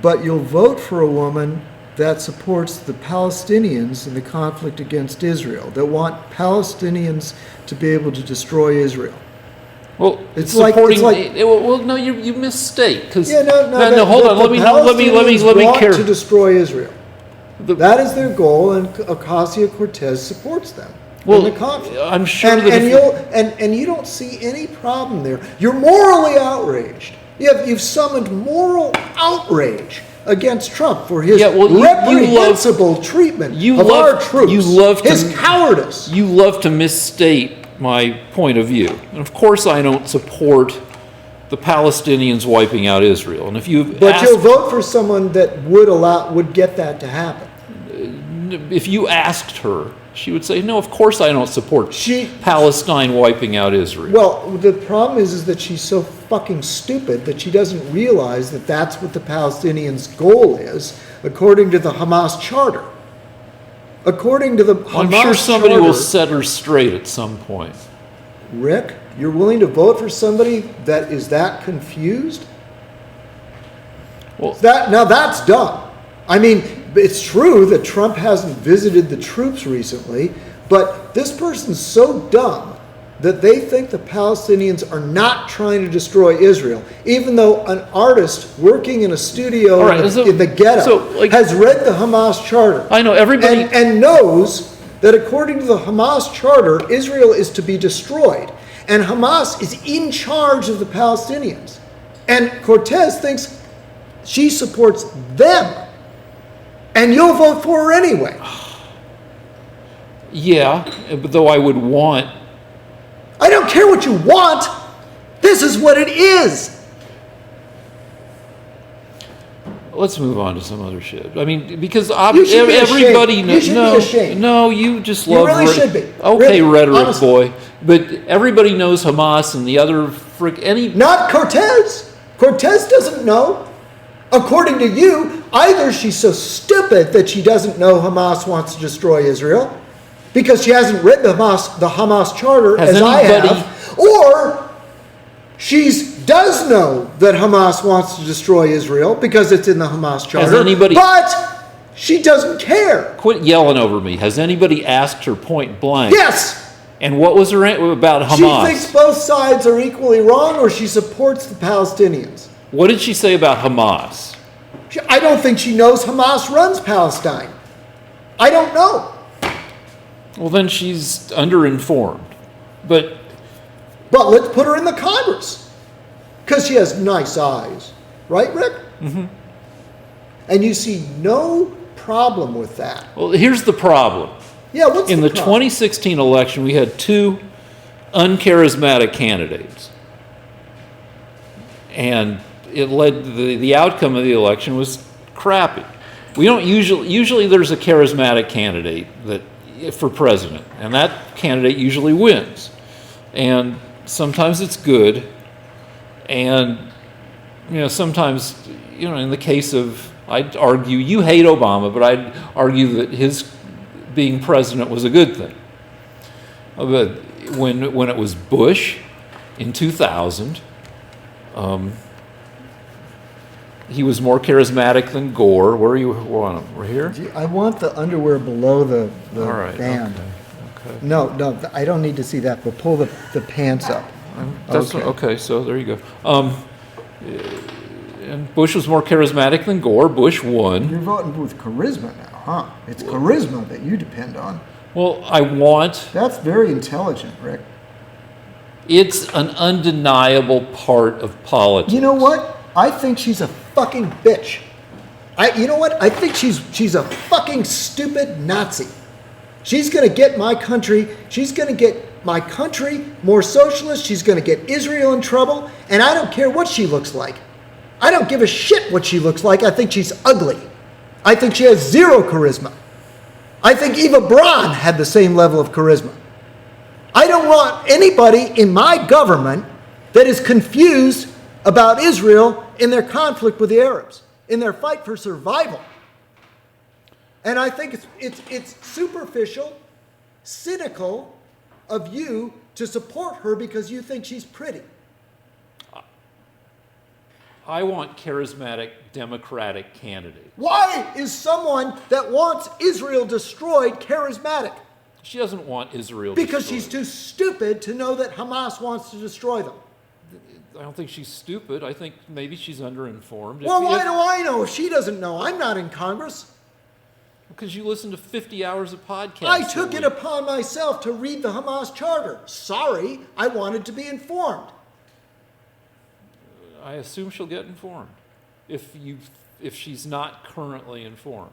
Speaker 1: but you'll vote for a woman that supports the Palestinians in the conflict against Israel, that want Palestinians to be able to destroy Israel.
Speaker 2: Well,
Speaker 1: It's
Speaker 2: supporting.
Speaker 1: like-
Speaker 2: well, no, you misstate because.
Speaker 1: Yeah, no,
Speaker 2: hold on.
Speaker 1: the
Speaker 2: Let me
Speaker 1: Palestinians want
Speaker 2: care.
Speaker 1: to destroy Israel.
Speaker 2: The-
Speaker 1: That is their goal, and Ocasio-Cortez supports them
Speaker 2: Well,
Speaker 1: in the conflict.
Speaker 2: I'm sure
Speaker 1: and,
Speaker 2: that
Speaker 1: and
Speaker 2: if-
Speaker 1: you'll and you don't see any problem there. You're morally outraged. You've summoned moral outrage against Trump for his
Speaker 2: Yeah, well, you
Speaker 1: reprehensible treatment of our troops.
Speaker 2: You love
Speaker 1: his
Speaker 2: to,
Speaker 1: cowardice.
Speaker 2: You love to misstate my point of view, and of course I don't support the Palestinians wiping out Israel. And if you
Speaker 1: But you'll vote for someone that would get that to happen.
Speaker 2: if you asked her, she would say, "No, of course I don't support Palestine wiping out Israel."
Speaker 1: Well, the problem is that she's so fucking stupid that she doesn't realize that that's what the Palestinians' goal is, according to the Hamas charter. According to the
Speaker 2: I'm
Speaker 1: Hamas
Speaker 2: sure somebody
Speaker 1: charter,
Speaker 2: will set her straight at some point.
Speaker 1: Rick, you're willing to vote for somebody that is that confused?
Speaker 2: Well,
Speaker 1: Now that's dumb. I mean, it's true that Trump hasn't visited the troops recently, but this person's so dumb that they think the Palestinians are not trying to destroy Israel, even though an artist working in a studio
Speaker 2: All right,
Speaker 1: in the ghetto has read the Hamas charter.
Speaker 2: I know everybody
Speaker 1: and knows that according to the Hamas charter, Israel is to be destroyed. And Hamas is in charge of the Palestinians. And Cortez thinks she supports them. And you'll vote for her anyway.
Speaker 2: Yeah, but though I would want.
Speaker 1: I don't care what you want. This is what it is.
Speaker 2: Let's move on to some other shit. I mean, because
Speaker 1: You should be
Speaker 2: everybody
Speaker 1: ashamed.
Speaker 2: knows.
Speaker 1: You should be ashamed.
Speaker 2: No, you just
Speaker 1: You
Speaker 2: love.
Speaker 1: really should be.
Speaker 2: Okay,
Speaker 1: Really,
Speaker 2: rhetoric
Speaker 1: honestly.
Speaker 2: boy. But everybody knows Hamas and the other any.
Speaker 1: Not Cortez. Cortez doesn't know. According to you, either she's so stupid that she doesn't know Hamas wants to destroy Israel, because she hasn't read the Hamas charter
Speaker 2: Has
Speaker 1: as I
Speaker 2: anybody-
Speaker 1: have, or she does know that Hamas wants to destroy Israel because it's in the Hamas charter, but she doesn't care.
Speaker 2: Quit yelling over me. Has anybody asked her point blank?
Speaker 1: Yes.
Speaker 2: And what was her about Hamas?
Speaker 1: She thinks both sides are equally wrong, or she supports the Palestinians.
Speaker 2: What did she say about Hamas?
Speaker 1: I don't think she knows Hamas runs Palestine. I don't know.
Speaker 2: Well, then she's underinformed. But
Speaker 1: let's put her in the Congress. Because she has nice eyes. Right, Rick? Mm-hmm. And you see no problem with that.
Speaker 2: well, here's the problem.
Speaker 1: Yeah, what's
Speaker 2: In the
Speaker 1: problem?
Speaker 2: 2016 election, we had two uncharismatic candidates. And it led the outcome of the election was crappy. We don't usually there's a charismatic candidate that for president, and that candidate usually wins. And sometimes it's good, and sometimes in the case of, I'd argue you hate Obama, but I'd argue that his being president was a good thing. But when it was Bush in 2000, he was more charismatic than Gore. Where are you want him? We're here?
Speaker 1: I want the underwear below the
Speaker 2: All right,
Speaker 1: band.
Speaker 2: Okay.
Speaker 1: No, I don't need to see that, but pull the pants up.
Speaker 2: Okay, so there you go. And Bush was more charismatic than Gore. Bush won.
Speaker 1: You're voting with charisma now, huh? It's charisma that you depend on.
Speaker 2: Well, I want.
Speaker 1: That's very intelligent, Rick.
Speaker 2: It's an undeniable part of politics.
Speaker 1: You know what? I think she's a fucking bitch. You know what? I think she's a fucking stupid Nazi. She's going to get my country. She's going to get my country more socialist. She's going to get Israel in trouble. And I don't care what she looks like. I don't give a shit what she looks like. I think she's ugly. I think she has zero charisma. I think Eva Braun had the same level of charisma. I don't want anybody in my government that is confused about Israel in their conflict with the Arabs, in their fight for survival. And I think it's superficial, cynical of you to support her because you think she's pretty.
Speaker 2: I want charismatic Democratic candidates.
Speaker 1: Why is someone that wants Israel destroyed charismatic?
Speaker 2: She doesn't want Israel
Speaker 1: Because
Speaker 2: destroyed.
Speaker 1: she's too stupid to know that Hamas wants to destroy them.
Speaker 2: I don't think she's stupid. I think maybe she's underinformed.
Speaker 1: Well, why do I know if she doesn't know? I'm not in Congress.
Speaker 2: Because you listen to 50 hours of podcasts.
Speaker 1: I took it upon myself to read the Hamas charter. Sorry, I wanted to be informed.
Speaker 2: I assume she'll get informed if she's not currently informed.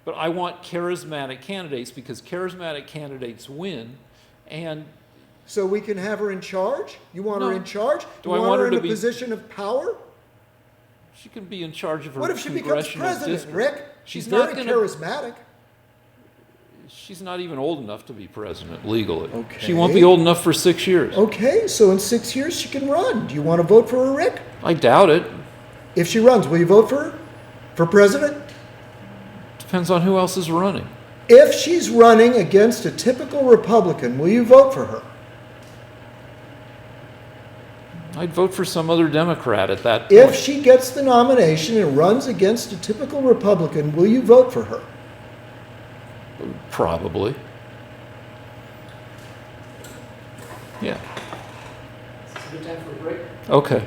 Speaker 2: But I want charismatic candidates because charismatic candidates win, and
Speaker 1: So we can have her in charge? You want her
Speaker 2: No.
Speaker 1: in charge?
Speaker 2: Do
Speaker 1: You
Speaker 2: I
Speaker 1: want
Speaker 2: want
Speaker 1: her
Speaker 2: her
Speaker 1: in
Speaker 2: to
Speaker 1: a
Speaker 2: be-
Speaker 1: position of power?
Speaker 2: she can be in charge of her
Speaker 1: What if she becomes
Speaker 2: congressional
Speaker 1: president,
Speaker 2: district.
Speaker 1: Rick?
Speaker 2: She's
Speaker 1: She's
Speaker 2: not
Speaker 1: very
Speaker 2: gonna-
Speaker 1: charismatic.
Speaker 2: She's not even old enough to be president legally.
Speaker 1: Okay.
Speaker 2: She won't be old enough for 6 years.
Speaker 1: Okay, so in 6 years she can run. Do you want to vote for her, Rick?
Speaker 2: I doubt it.
Speaker 1: If she runs, will you vote for her? For president?
Speaker 2: Depends on who else is running.
Speaker 1: If she's running against a typical Republican, will you vote for her?
Speaker 2: I'd vote for some other Democrat at that point.
Speaker 1: If she gets the nomination and runs against a typical Republican, will you vote for her?
Speaker 2: Probably. Yeah.
Speaker 3: Is this a good time for a break?
Speaker 2: Okay.